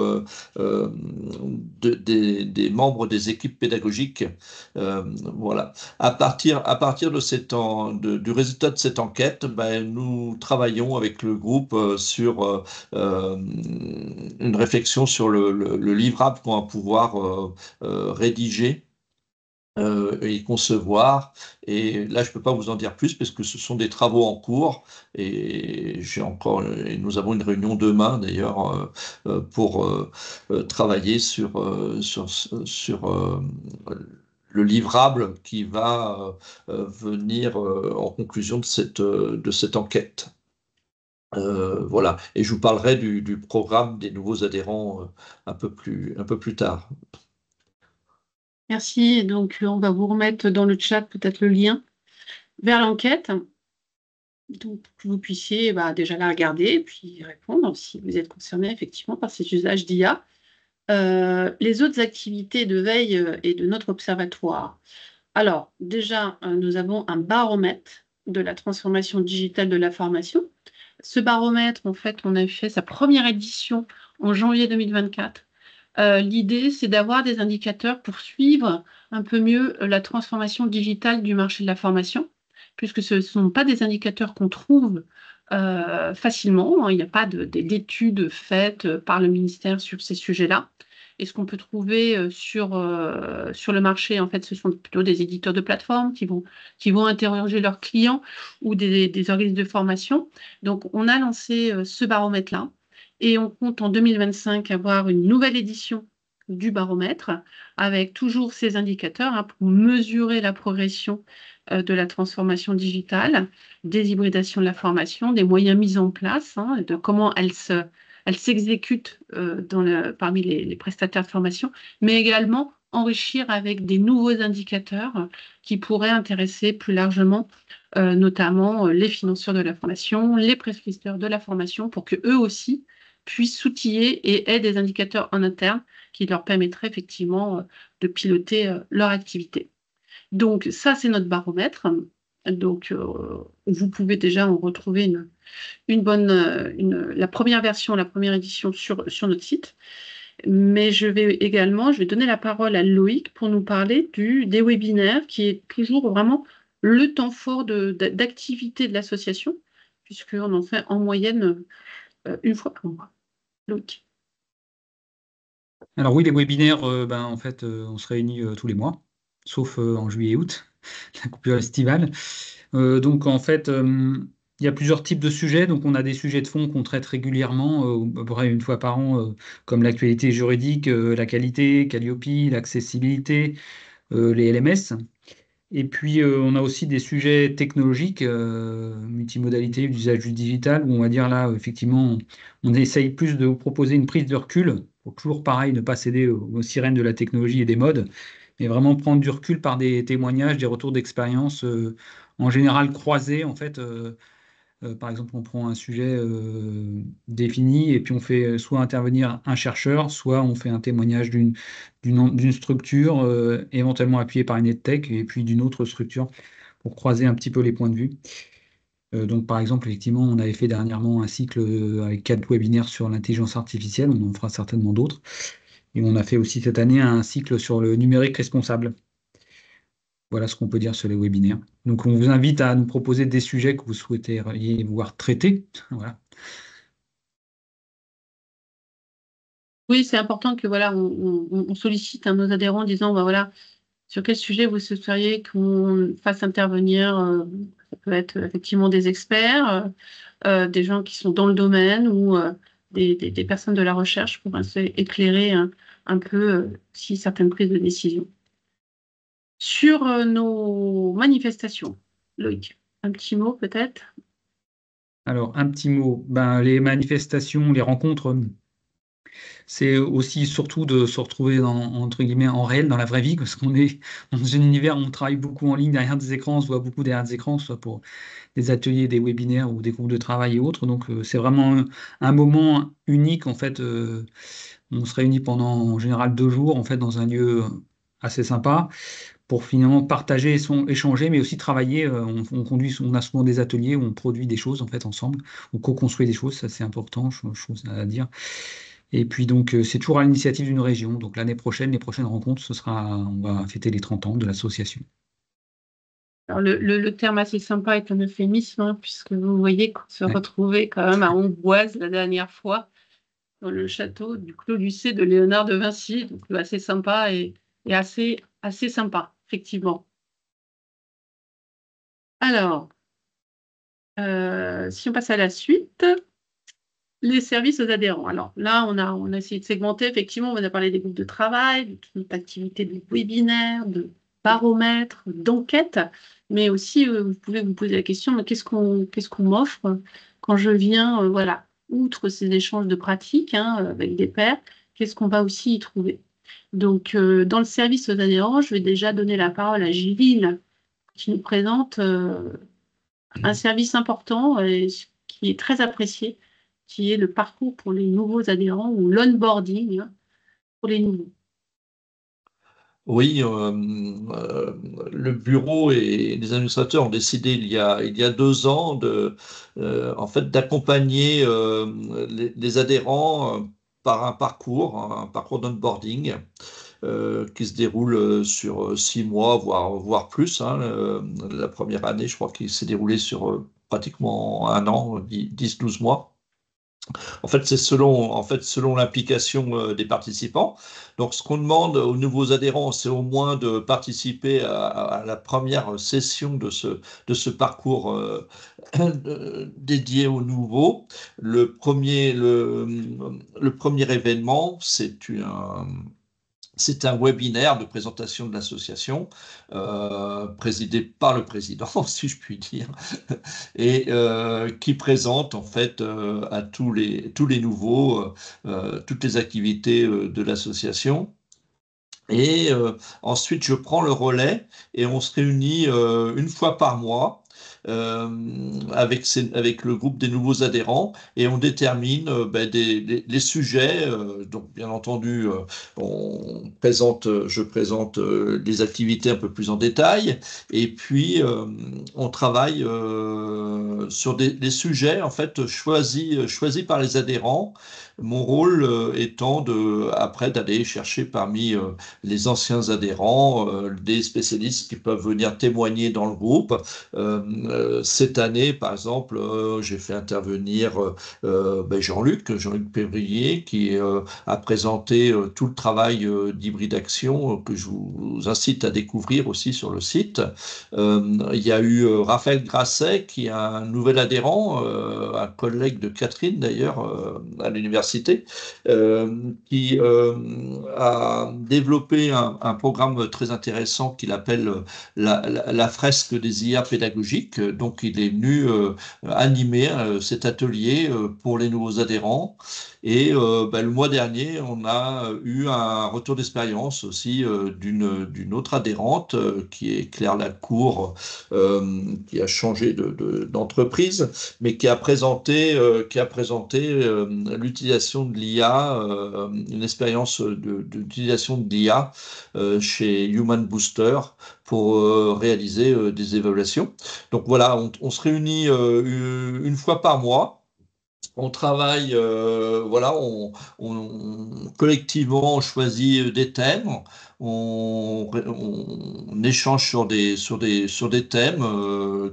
des membres des équipes pédagogiques. Voilà. À partir du résultat de cette enquête, nous travaillons avec le groupe sur une réflexion sur le livrable qu'on va pouvoir rédiger et concevoir. Et là, je ne peux pas vous en dire plus parce que ce sont des travaux en cours et nous avons une réunion demain d'ailleurs pour travailler sur le livrable qui va venir en conclusion de cette enquête. Voilà. Et je vous parlerai du programme des nouveaux adhérents un peu plus tard. Merci. Donc, on va vous remettre dans le chat peut-être le lien vers l'enquête, donc pour que vous puissiez déjà la regarder et puis y répondre si vous êtes concerné effectivement par ces usages d'IA. Les autres activités de veille et de notre observatoire. Alors, déjà, nous avons un baromètre de la transformation digitale de la formation. Ce baromètre, en fait, on a fait sa première édition en janvier 2024. L'idée, c'est d'avoir des indicateurs pour suivre un peu mieux la transformation digitale du marché de la formation, puisque ce ne sont pas des indicateurs qu'on trouve facilement. Il n'y a pas d'études faites par le ministère sur ces sujets-là. Et ce qu'on peut trouver sur le marché, en fait, ce sont plutôt des éditeurs de plateformes qui vont interroger leurs clients ou des organismes de formation. Donc, on a lancé ce baromètre-là. Et on compte en 2025 avoir une nouvelle édition du baromètre avec toujours ces indicateurs pour mesurer la progression de la transformation digitale, des hybridations de la formation, des moyens mis en place, de comment elle s'exécute parmi les prestataires de formation, mais également enrichir avec des nouveaux indicateurs qui pourraient intéresser plus largement notamment les financeurs de la formation, les prescripteurs de la formation, pour qu'eux aussi puissent s'outiller et aient des indicateurs en interne qui leur permettraient effectivement de piloter leur activité. Donc ça, c'est notre baromètre. Donc vous pouvez déjà en retrouver la première version, la première édition sur notre site. Mais je vais donner la parole à Loïc pour nous parler des webinaires, qui est toujours vraiment le temps fort d'activité de l'association, puisqu'on en fait en moyenne une fois par mois. Loïc. Alors oui, les webinaires, en fait, on se réunit tous les mois, sauf en juillet et août, la coupure estivale. Donc en fait, il y a plusieurs types de sujets. Donc on a des sujets de fond qu'on traite régulièrement, à peu près une fois par an, comme l'actualité juridique, la qualité, Calliope, l'accessibilité, les LMS. Et puis on a aussi des sujets technologiques, multimodalité, d'usage du digital, où on va dire là, effectivement, on essaye plus de vous proposer une prise de recul, pour toujours pareil, ne pas céder aux sirènes de la technologie et des modes, mais vraiment prendre du recul par des témoignages, des retours d'expérience, en général croisés, en fait. Par exemple, on prend un sujet défini et puis on fait soit intervenir un chercheur, soit on fait un témoignage d'une structure éventuellement appuyée par une EdTech et puis d'une autre structure pour croiser un petit peu les points de vue. Donc, par exemple, effectivement, on avait fait dernièrement un cycle avec 4 webinaires sur l'intelligence artificielle. On en fera certainement d'autres. Et on a fait aussi cette année un cycle sur le numérique responsable. Voilà ce qu'on peut dire sur les webinaires. Donc, on vous invite à nous proposer des sujets que vous souhaiteriez voir traités. Voilà. Oui, c'est important que voilà, on sollicite nos adhérents en disant voilà, sur quel sujet vous souhaiteriez qu'on fasse intervenir. Ça peut être effectivement des experts, des gens qui sont dans le domaine ou des personnes de la recherche pour éclairer un peu si certaines prises de décision. Sur nos manifestations, Loïc, un petit mot peut-être? Alors, un petit mot. Les manifestations, les rencontres, c'est aussi surtout de se retrouver entre guillemets en réel, dans la vraie vie, parce qu'on est dans un univers où on travaille beaucoup en ligne derrière des écrans, on se voit beaucoup derrière des écrans, soit pour des ateliers, des webinaires ou des groupes de travail et autres. Donc, c'est vraiment un moment unique. En fait, on se réunit pendant en général 2 jours, en fait, dans un lieu assez sympa pour finalement partager, échanger, mais aussi travailler. On a souvent des ateliers où on produit des choses en fait ensemble, on co-construit des choses, ça c'est important, je trouve à dire. Et puis donc c'est toujours à l'initiative d'une région. Donc l'année prochaine, les prochaines rencontres, on va fêter les 30 ans de l'association. Alors le terme assez sympa est un euphémisme, hein, puisque vous voyez qu'on se retrouvait quand même à Amboise la dernière fois, dans le château du Clos Lucé de Léonard de Vinci. Donc assez sympa et assez sympa, effectivement. Alors, si on passe à la suite, les services aux adhérents. Alors là, on a essayé de segmenter, effectivement, on a parlé des groupes de travail, de toute notre activité de webinaire, de baromètre, d'enquête, mais aussi, vous pouvez vous poser la question, mais qu'est-ce qu'on m'offre quand je viens, voilà, outre ces échanges de pratiques avec des pairs, qu'est-ce qu'on va aussi y trouver? Donc, dans le service aux adhérents, je vais déjà donner la parole à Gilles, qui nous présente un service important et qui est très apprécié, qui est le parcours pour les nouveaux adhérents ou l'onboarding pour les nouveaux. Oui, le bureau et les administrateurs ont décidé il y a 2 ans en fait, d'accompagner les adhérents par un parcours d'onboarding qui se déroule sur 6 mois, voire plus. La première année, je crois qu'il s'est déroulé sur pratiquement un an, 10-12 mois. En fait, c'est selon l'implication des participants. Donc, ce qu'on demande aux nouveaux adhérents, c'est au moins de participer à la première session de ce parcours dédié aux nouveaux. Le premier événement, c'est un webinaire de présentation de l'association, présidé par le président, si je puis dire, et qui présente en fait à tous les nouveaux toutes les activités de l'association. Et ensuite, je prends le relais et on se réunit une fois par mois avec le groupe des nouveaux adhérents et on détermine les sujets. Donc, bien entendu, je présente les activités un peu plus en détail et puis on travaille sur des sujets en fait choisis par les adhérents. Mon rôle étant après d'aller chercher parmi les anciens adhérents, des spécialistes qui peuvent venir témoigner dans le groupe. Cette année, par exemple, j'ai fait intervenir Jean-Luc Pévrier, qui a présenté tout le travail d'hybridation que je vous incite à découvrir aussi sur le site. Il y a eu Raphaël Grasset, qui est un nouvel adhérent, un collègue de Catherine d'ailleurs, à l'université, qui a développé un programme très intéressant qu'il appelle la fresque des IA pédagogiques. Donc, il est venu animer cet atelier pour les nouveaux adhérents. Et le mois dernier, on a eu un retour d'expérience aussi d'une autre adhérente qui est Claire Lacour, qui a changé d'entreprise, mais qui a présenté l'utilisation de l'IA, une expérience d'utilisation de l'IA chez Human Booster pour réaliser des évaluations. Donc voilà, on se réunit une fois par mois. On travaille, collectivement, on choisit des thèmes, on échange sur des thèmes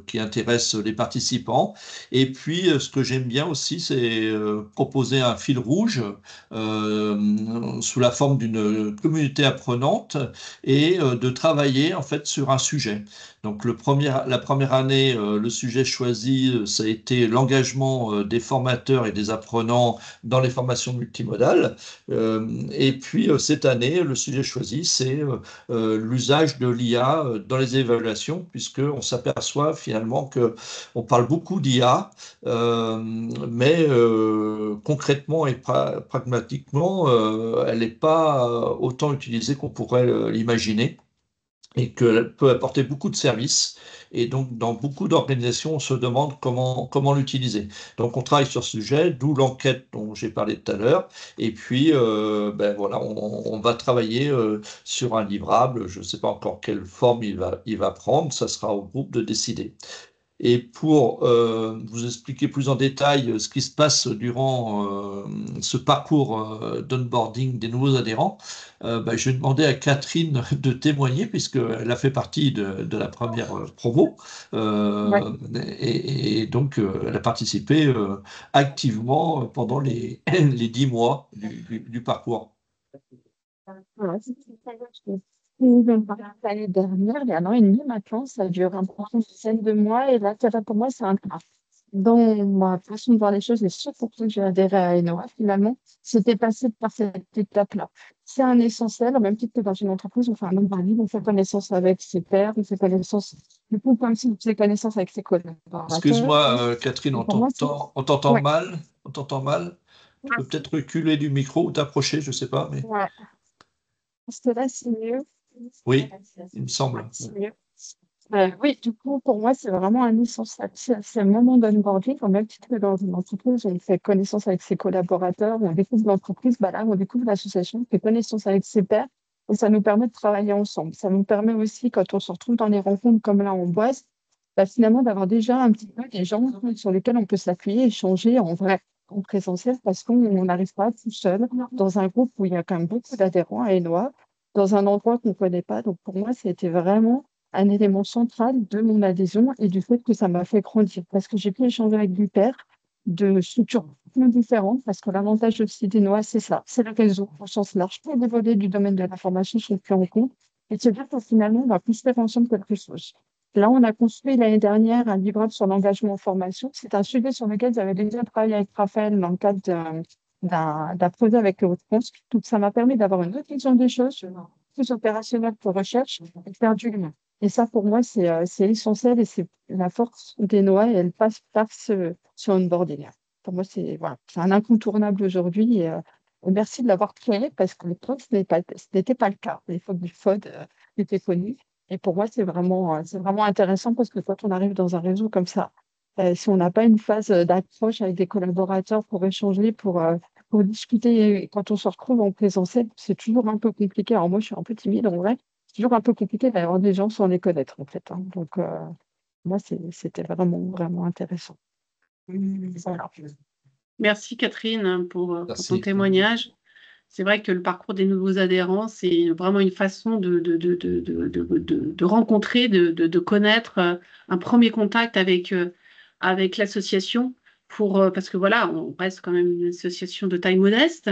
qui intéressent les participants. Et puis, ce que j'aime bien aussi, c'est proposer un fil rouge sous la forme d'une communauté apprenante et de travailler en fait sur un sujet. Donc la première année, le sujet choisi, ça a été l'engagement des formateurs et des apprenants dans les formations multimodales. Et puis cette année, le sujet choisi, c'est l'usage de l'IA dans les évaluations, puisqu'on s'aperçoit finalement qu'on parle beaucoup d'IA, mais concrètement et pragmatiquement, elle n'est pas autant utilisée qu'on pourrait l'imaginer, et qu'elle peut apporter beaucoup de services. Et donc, dans beaucoup d'organisations, on se demande comment l'utiliser. Donc, on travaille sur ce sujet, d'où l'enquête dont j'ai parlé tout à l'heure. Et puis, on va travailler sur un livrable. Je ne sais pas encore quelle forme il va prendre. Ça sera au groupe de décider. Et pour vous expliquer plus en détail ce qui se passe durant ce parcours d'onboarding des nouveaux adhérents, je vais demander à Catherine de témoigner, puisqu'elle a fait partie de la première promo. Ouais. Et donc, elle a participé activement pendant les 10 mois du parcours. Voilà, l'année dernière, il y a un an et demi maintenant, ça dure un peu une dizaine de mois, et là, pour moi, c'est un pas. Dans ma façon de voir les choses, et surtout que j'ai adhéré à Enoa, finalement, c'était passé par cette étape-là. C'est un essentiel, au même titre que dans une entreprise, on fait un onboarding, on fait connaissance avec ses pairs, on fait connaissance, du coup, comme si on faisait connaissance avec ses collaborateurs. Excuse-moi, Catherine, Et pour moi, on t'entend ouais, mal. On t'entend mal. Tu peux peut-être reculer du micro ou t'approcher, je ne sais pas, mais ouais. Parce que là, c'est mieux. oui, il me semble. Ouais, c'est mieux. Oui, du coup, pour moi, c'est vraiment un essentiel. C'est un moment d'onboarding, au même titre que dans une entreprise, on fait connaissance avec ses collaborateurs, on découvre l'entreprise, là, on découvre l'association, on fait connaissance avec ses pairs, et ça nous permet de travailler ensemble. Ça nous permet aussi, quand on se retrouve dans des rencontres comme là en Boise, finalement, d'avoir déjà un petit peu des gens sur lesquels on peut s'appuyer, échanger en vrai, en présentiel, parce qu'on n'arrive pas tout seul dans un groupe où il y a quand même beaucoup d'adhérents à Enoa, dans un endroit qu'on ne connaît pas. Donc, pour moi, c'était vraiment un élément central de mon adhésion et du fait que ça m'a fait grandir, parce que j'ai pu échanger avec du père de structures plus différentes, parce que l'avantage aussi d'Enoa, c'est ça, c'est le réseau au sens large. Tous les volets du domaine de l'information sont pris en compte, et c'est dire que finalement, on va plus faire ensemble quelque chose. Là, on a construit l'année dernière un livrable sur l'engagement en formation. C'est un sujet sur lequel j'avais déjà travaillé avec Raphaël dans le cadre d'un projet avec le Haut-de-France. Donc, ça m'a permis d'avoir une autre vision des choses, plus opérationnelle pour recherche et faire du lien. Et ça, pour moi, c'est essentiel et c'est la force des Noix et elle passe par ce onboarding. Pour moi, voilà, c'est un incontournable aujourd'hui et merci de l'avoir créé parce qu'à l'époque, ce n'était pas le cas. À l'époque du FOD était connu. Et pour moi, c'est vraiment intéressant parce que quand on arrive dans un réseau comme ça, si on n'a pas une phase d'approche avec des collaborateurs pour échanger, pour discuter, et quand on se retrouve en présentiel, c'est toujours un peu compliqué. Alors moi, je suis un peu timide en vrai. C'est toujours un peu compliqué d'avoir des gens sans les connaître, en fait, hein. Donc, moi, c'était vraiment intéressant. Voilà. Merci Catherine pour ton Merci. témoignage. C'est vrai que le parcours des nouveaux adhérents, c'est vraiment une façon de rencontrer, de connaître un premier contact avec l'association parce que voilà, on reste quand même une association de taille modeste,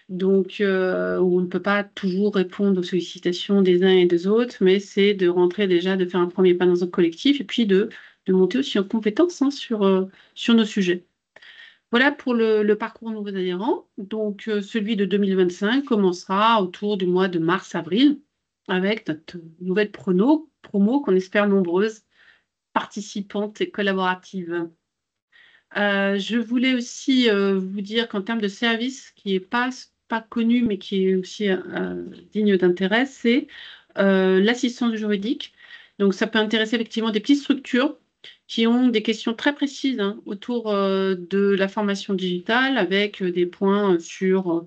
donc où on ne peut pas toujours répondre aux sollicitations des uns et des autres, mais c'est de rentrer déjà, de faire un premier pas dans un collectif et puis de monter aussi en compétence hein, sur nos sujets. Voilà pour le parcours nouveaux adhérents. Donc, celui de 2025 commencera autour du mois de mars-avril avec notre nouvelle promo qu'on espère nombreuses, participantes et collaboratives. Je voulais aussi vous dire qu'en termes de service, qui n'est pas connu, mais qui est aussi digne d'intérêt, c'est l'assistance juridique. Donc, ça peut intéresser effectivement des petites structures qui ont des questions très précises hein, autour de la formation digitale, avec des points sur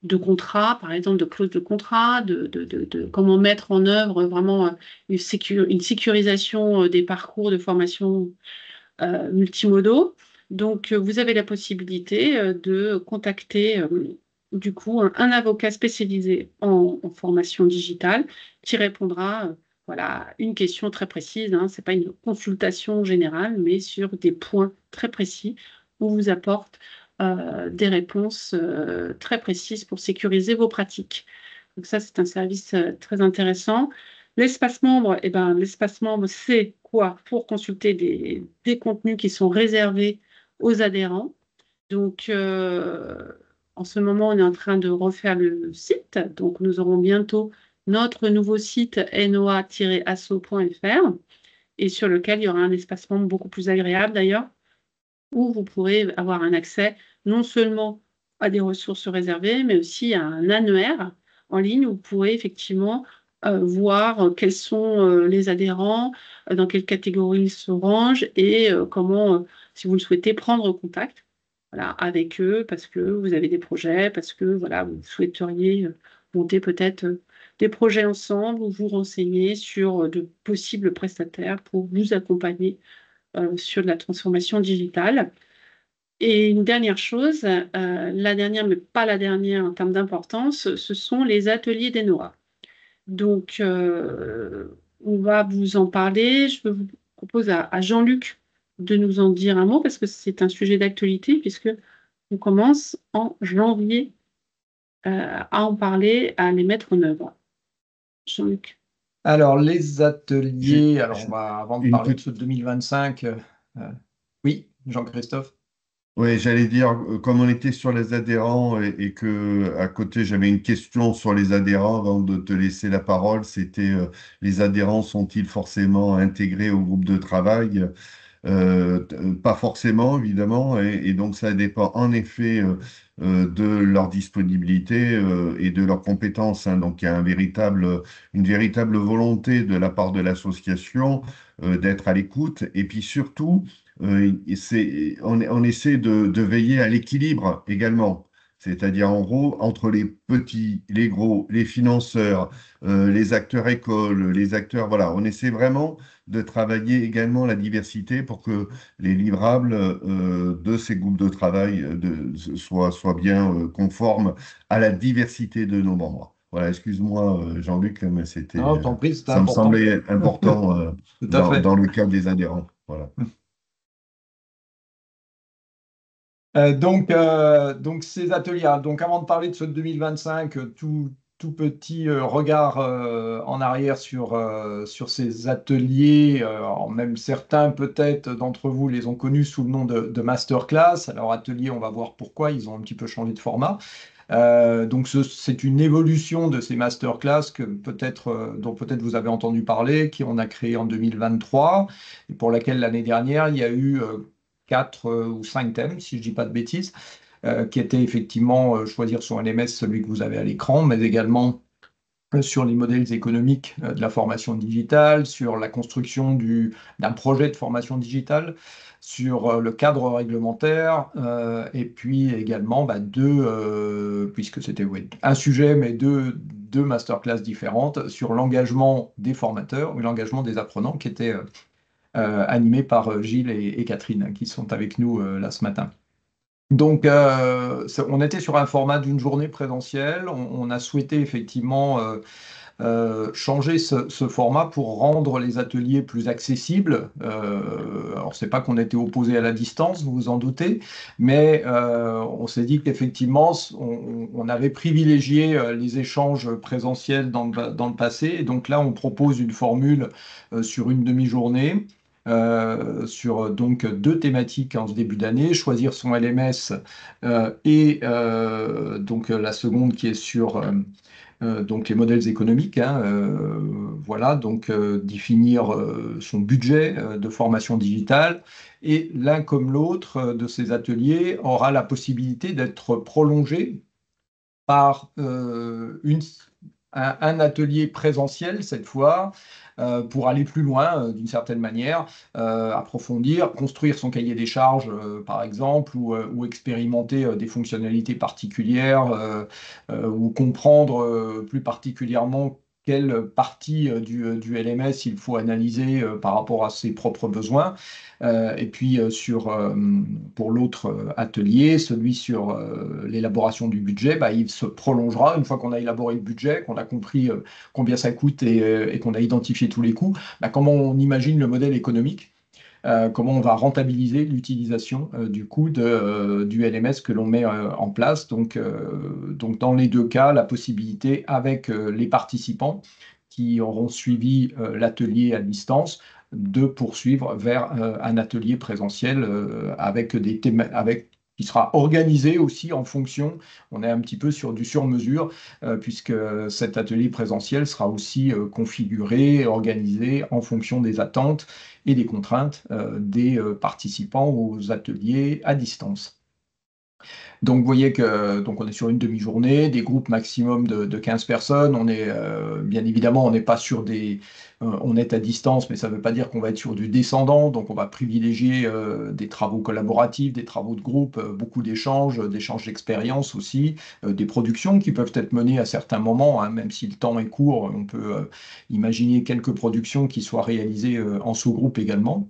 de contrat, par exemple, de clauses de contrat, de comment mettre en œuvre vraiment une sécurisation des parcours de formation multimodaux. Donc, vous avez la possibilité de contacter du coup un avocat spécialisé en formation digitale qui répondra voilà, à une question très précise. Hein. Ce n'est pas une consultation générale, mais sur des points très précis où vous apporte des réponses très précises pour sécuriser vos pratiques. Donc ça, c'est un service très intéressant. L'espace membre, eh ben, l'espace membre, c'est quoi? Pour consulter des contenus qui sont réservés aux adhérents. Donc, en ce moment, on est en train de refaire le site. Donc, nous aurons bientôt notre nouveau site noa-asso.fr et sur lequel il y aura un espace membre beaucoup plus agréable d'ailleurs, où vous pourrez avoir un accès non seulement à des ressources réservées, mais aussi à un annuaire en ligne où vous pourrez effectivement voir quels sont les adhérents, dans quelle catégorie ils se rangent et comment, si vous le souhaitez, prendre contact voilà, avec eux parce que vous avez des projets, parce que voilà, vous souhaiteriez monter peut-être des projets ensemble ou vous renseigner sur de possibles prestataires pour vous accompagner sur de la transformation digitale. Et une dernière chose, la dernière, mais pas la dernière en termes d'importance, ce sont les ateliers d'ENOA. Donc, on va vous en parler. Je vous propose à Jean-Luc de nous en dire un mot parce que c'est un sujet d'actualité puisque on commence en janvier à en parler, à les mettre en œuvre. Jean-Luc. Alors, les ateliers, avant de Une parler de petite- ceux de 2025, oui, Jean-Christophe. Oui, j'allais dire, comme on était sur les adhérents et que à côté j'avais une question sur les adhérents avant de te laisser la parole, c'était les adhérents sont-ils forcément intégrés au groupe de travail? Pas forcément, évidemment, et donc ça dépend en effet de leur disponibilité et de leurs compétences, hein. Donc il y a une véritable volonté de la part de l'association d'être à l'écoute, et puis surtout, on essaie de veiller à l'équilibre également. C'est-à-dire en gros, entre les petits, les gros, les financeurs, les acteurs écoles, les acteurs, voilà, on essaie vraiment de travailler également la diversité pour que les livrables de ces groupes de travail soient bien conformes à la diversité de nos membres. Voilà, excuse-moi Jean-Luc, mais Non, je t'en prie, c'était ça me important. semblait important Tout à fait. dans le cadre des adhérents. Voilà. Donc ces ateliers, hein. Donc avant de parler de ceux de 2025, tout petit regard en arrière sur ces ateliers. Alors même certains peut-être d'entre vous les ont connus sous le nom de masterclass. Alors atelier, on va voir pourquoi ils ont un petit peu changé de format. Donc c'est une évolution de ces masterclass dont peut-être vous avez entendu parler, qu'on a créé en 2023 et pour laquelle l'année dernière il y a eu 4 ou 5 thèmes, si je ne dis pas de bêtises, qui étaient effectivement choisir sur LMS celui que vous avez à l'écran, mais également sur les modèles économiques de la formation digitale, sur la construction d'un projet de formation digitale, sur le cadre réglementaire, et puis également puisque c'était un sujet, mais deux masterclass différentes sur l'engagement des formateurs ou l'engagement des apprenants qui étaient animés par Gilles et Catherine, qui sont avec nous là ce matin. Donc, on était sur un format d'une journée présentielle. On a souhaité effectivement changer ce format pour rendre les ateliers plus accessibles. Alors, c'est pas qu'on était opposé à la distance, vous vous en doutez, mais on s'est dit qu'effectivement, on avait privilégié les échanges présentiels dans le passé. Et donc là, on propose une formule sur une demi-journée. Sur donc 2 thématiques en ce début d'année, choisir son LMS et donc la seconde qui est sur donc les modèles économiques, hein, voilà, donc définir son budget de formation digitale. Et l'un comme l'autre de ces ateliers aura la possibilité d'être prolongé par un atelier présentiel cette fois, pour aller plus loin d'une certaine manière, approfondir, construire son cahier des charges par exemple, ou expérimenter des fonctionnalités particulières, ou comprendre plus particulièrement quelle partie du LMS il faut analyser par rapport à ses propres besoins. Et puis pour l'autre atelier, celui sur l'élaboration du budget, il se prolongera une fois qu'on a élaboré le budget, qu'on a compris combien ça coûte et qu'on a identifié tous les coûts, comment on imagine le modèle économique, comment on va rentabiliser l'utilisation du coût du LMS que l'on met en place. Donc dans les deux cas, la possibilité avec les participants qui auront suivi l'atelier à distance de poursuivre vers un atelier présentiel avec des thèmes, qui sera organisé aussi en fonction, on est un petit peu sur du sur-mesure, puisque cet atelier présentiel sera aussi configuré, organisé en fonction des attentes et des contraintes des participants aux ateliers à distance. Donc, vous voyez que donc on est sur une demi-journée, des groupes maximum de 15 personnes. On est bien évidemment, on n'est pas sur on est à distance, mais ça ne veut pas dire qu'on va être sur du descendant. Donc, on va privilégier des travaux collaboratifs, des travaux de groupe, beaucoup d'échanges d'expériences aussi, des productions qui peuvent être menées à certains moments, hein, même si le temps est court. On peut imaginer quelques productions qui soient réalisées en sous-groupe également.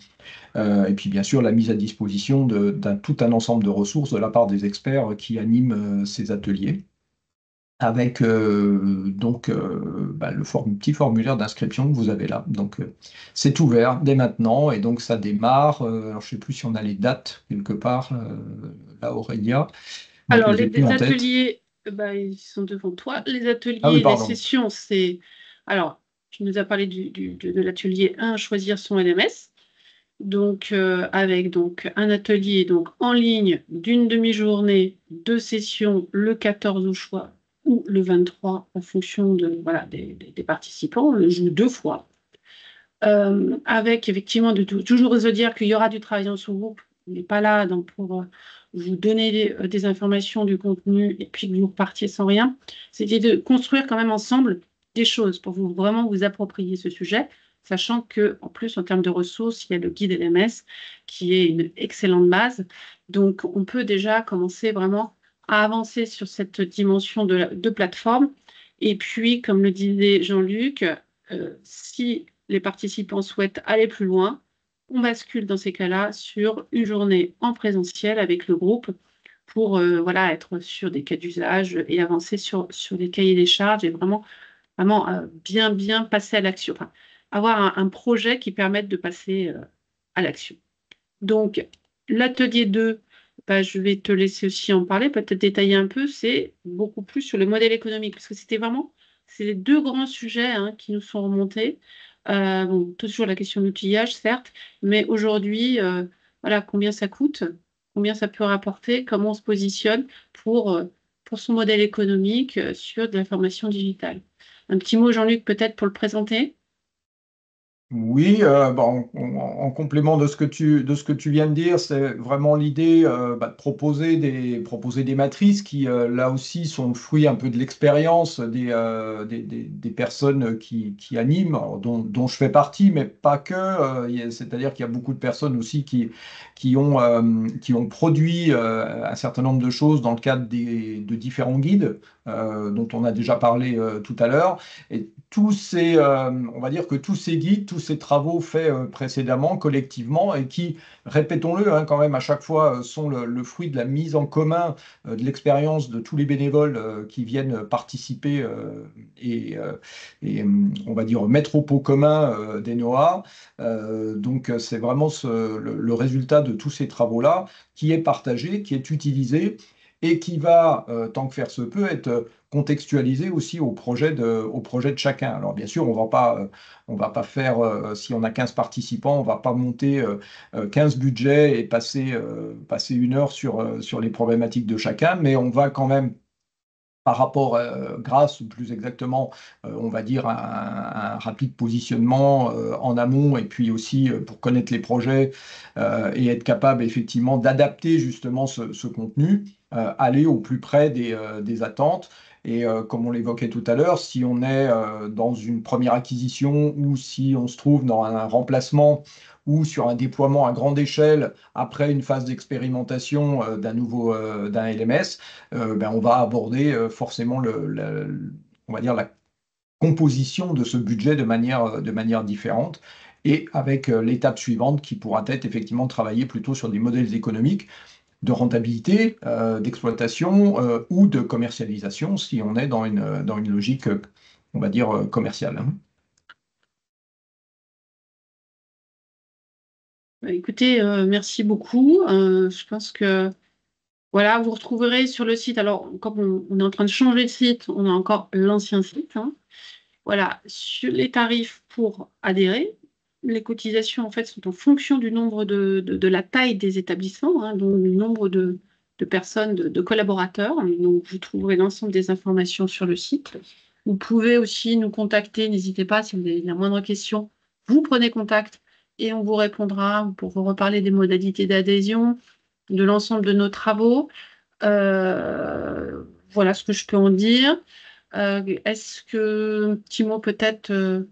Et puis bien sûr la mise à disposition tout un ensemble de ressources de la part des experts qui animent ces ateliers, avec donc le petit formulaire d'inscription que vous avez là. Donc c'est ouvert dès maintenant et donc ça démarre. Alors, je ne sais plus si on a les dates quelque part, là Aurélia. Moi, Alors, je les ai plus en tête. ateliers, ils sont devant toi. Les ateliers, Ah oui, les pardon. sessions, c'est... Alors, tu nous as parlé de l'atelier 1, choisir son LMS. Donc, avec donc, un atelier donc, en ligne d'une demi-journée, 2 sessions, le 14 au choix ou le 23 en fonction des participants. On le joue 2 fois. Avec effectivement toujours se dire qu'il y aura du travail en sous-groupe. On n'est pas là donc, pour vous donner des informations, du contenu et puis que vous repartiez sans rien. C'était de construire quand même ensemble des choses pour vous vraiment vous approprier ce sujet, sachant que en plus en termes de ressources, il y a le guide LMS qui est une excellente base. Donc on peut déjà commencer vraiment à avancer sur cette dimension de plateforme. Et puis, comme le disait Jean-Luc, si les participants souhaitent aller plus loin, on bascule dans ces cas-là sur une journée en présentiel avec le groupe pour être sur des cas d'usage et avancer sur les cahiers des charges et vraiment bien passer à l'action. Enfin, avoir un projet qui permette de passer à l'action. Donc, l'atelier 2, je vais te laisser aussi en parler, peut-être détailler un peu, c'est beaucoup plus sur le modèle économique, parce que c'est les 2 grands sujets qui nous sont remontés. Toujours la question de l'outillage, certes, mais aujourd'hui, combien ça coûte, combien ça peut rapporter, comment on se positionne pour son modèle économique sur de la formation digitale. Un petit mot, Jean-Luc, peut-être pour le présenter? Oui, en complément de de ce que tu viens de dire, c'est vraiment l'idée de proposer des matrices qui, là aussi, sont le fruit un peu de l'expérience des personnes qui animent, alors, dont je fais partie, mais pas que. C'est-à-dire qu'il y a beaucoup de personnes aussi qui ont produit un certain nombre de choses dans le cadre de différents guides dont on a déjà parlé tout à l'heure. Et on va dire que tous ces guides, tous ces travaux faits précédemment, collectivement, et qui, répétons-le, hein, quand même, à chaque fois, sont le fruit de la mise en commun de l'expérience de tous les bénévoles qui viennent participer on va dire, mettre au pot commun des NOAA. C'est vraiment le résultat de tous ces travaux-là qui est partagé, qui est utilisé et qui va, tant que faire se peut, être contextualisé aussi au projet de chacun. Alors bien sûr, on va pas faire, si on a 15 participants, on va pas monter 15 budgets et passer une heure sur les problématiques de chacun, mais on va quand même par rapport, grâce, ou plus exactement, on va dire, un rapide positionnement en amont, et puis aussi pour connaître les projets et être capable effectivement d'adapter justement ce contenu, aller au plus près des attentes. Et comme on l'évoquait tout à l'heure, si on est dans une première acquisition ou si on se trouve dans un remplacement ou sur un déploiement à grande échelle après une phase d'expérimentation d'un LMS, on va aborder forcément on va dire la composition de ce budget de manière différente et avec l'étape suivante qui pourra être effectivement de travailler plutôt sur des modèles économiques de rentabilité, d'exploitation ou de commercialisation si on est dans une logique, on va dire, commerciale. Hein. Bah, écoutez, merci beaucoup. Je pense que voilà, vous retrouverez sur le site. Alors, comme on est en train de changer de site, on a encore l'ancien site. Hein. Voilà, sur les tarifs pour adhérer. Les cotisations, en fait, sont en fonction du nombre de la taille des établissements, hein, donc du nombre de personnes, de collaborateurs. Donc, vous trouverez l'ensemble des informations sur le site. Vous pouvez aussi nous contacter. N'hésitez pas, si vous avez la moindre question, vous prenez contact et on vous répondra pour vous reparler des modalités d'adhésion, de l'ensemble de nos travaux. Voilà ce que je peux en dire. Est-ce que, un petit mot peut-être,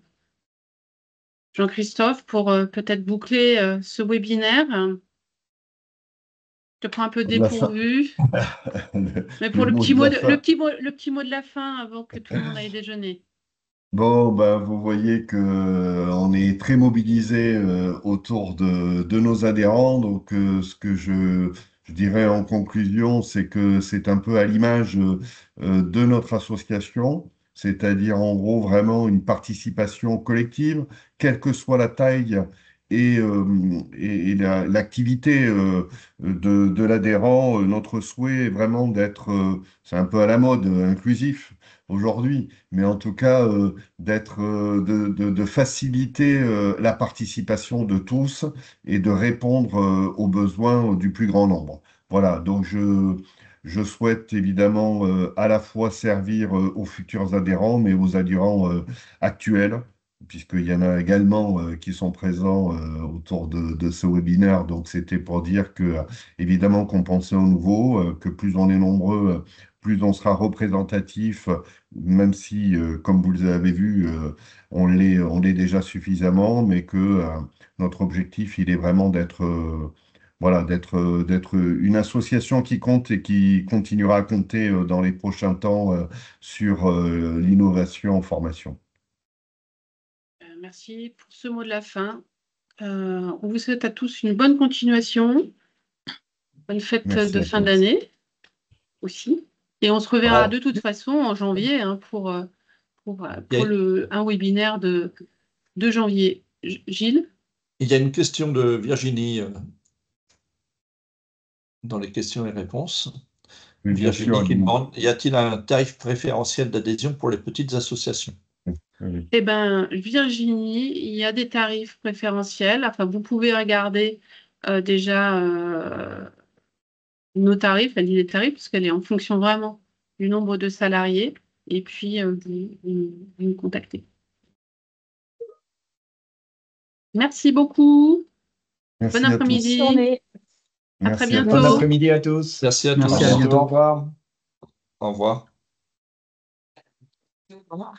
Jean-Christophe, pour peut-être boucler ce webinaire? Je te prends un peu De la fin. dépourvu, mais pour Le mot de la fin. le petit mot de la fin avant que tout le monde aille déjeuner. Bon, ben, vous voyez que on est très mobilisé autour de nos adhérents. Donc, ce que je dirais en conclusion, c'est que c'est un peu à l'image de notre association, c'est-à-dire en gros vraiment une participation collective, quelle que soit la taille et l'activité de l'adhérent. Notre souhait est vraiment d'être, c'est un peu à la mode, inclusif aujourd'hui, mais en tout cas de faciliter la participation de tous et de répondre aux besoins du plus grand nombre. Voilà, donc je souhaite évidemment à la fois servir aux futurs adhérents, mais aux adhérents actuels, puisqu'il y en a également qui sont présents autour de ce webinaire. Donc c'était pour dire que évidemment qu'on pensait aux nouveaux, que plus on est nombreux, plus on sera représentatif, même si, comme vous l'avez vu, on l'est déjà suffisamment, mais que notre objectif, il est vraiment d'être une association qui compte et qui continuera à compter dans les prochains temps sur l'innovation en formation. Merci pour ce mot de la fin. On vous souhaite à tous une bonne continuation, bonne fête Merci de à fin tous. d'année aussi. Et on se reverra Bravo. de toute façon en janvier hein, pour un webinaire de janvier. Gilles? Il y a une question de Virginie dans les questions et réponses. Oui, bien sûr, Virginie qui Aline. demande, y a-t-il un tarif préférentiel d'adhésion pour les petites associations? Oui. Eh bien, Virginie, il y a des tarifs préférentiels. Enfin, vous pouvez regarder déjà nos tarifs. Elle dit les tarifs parce qu'elle est en fonction vraiment du nombre de salariés. Et puis, vous nous contactez. Merci beaucoup. Merci Bon à tous. après-midi. Journée. À très Merci à bientôt. Bon tous. après-midi à tous. Merci à Merci, tous. à bientôt. Au revoir. Au revoir. Au revoir.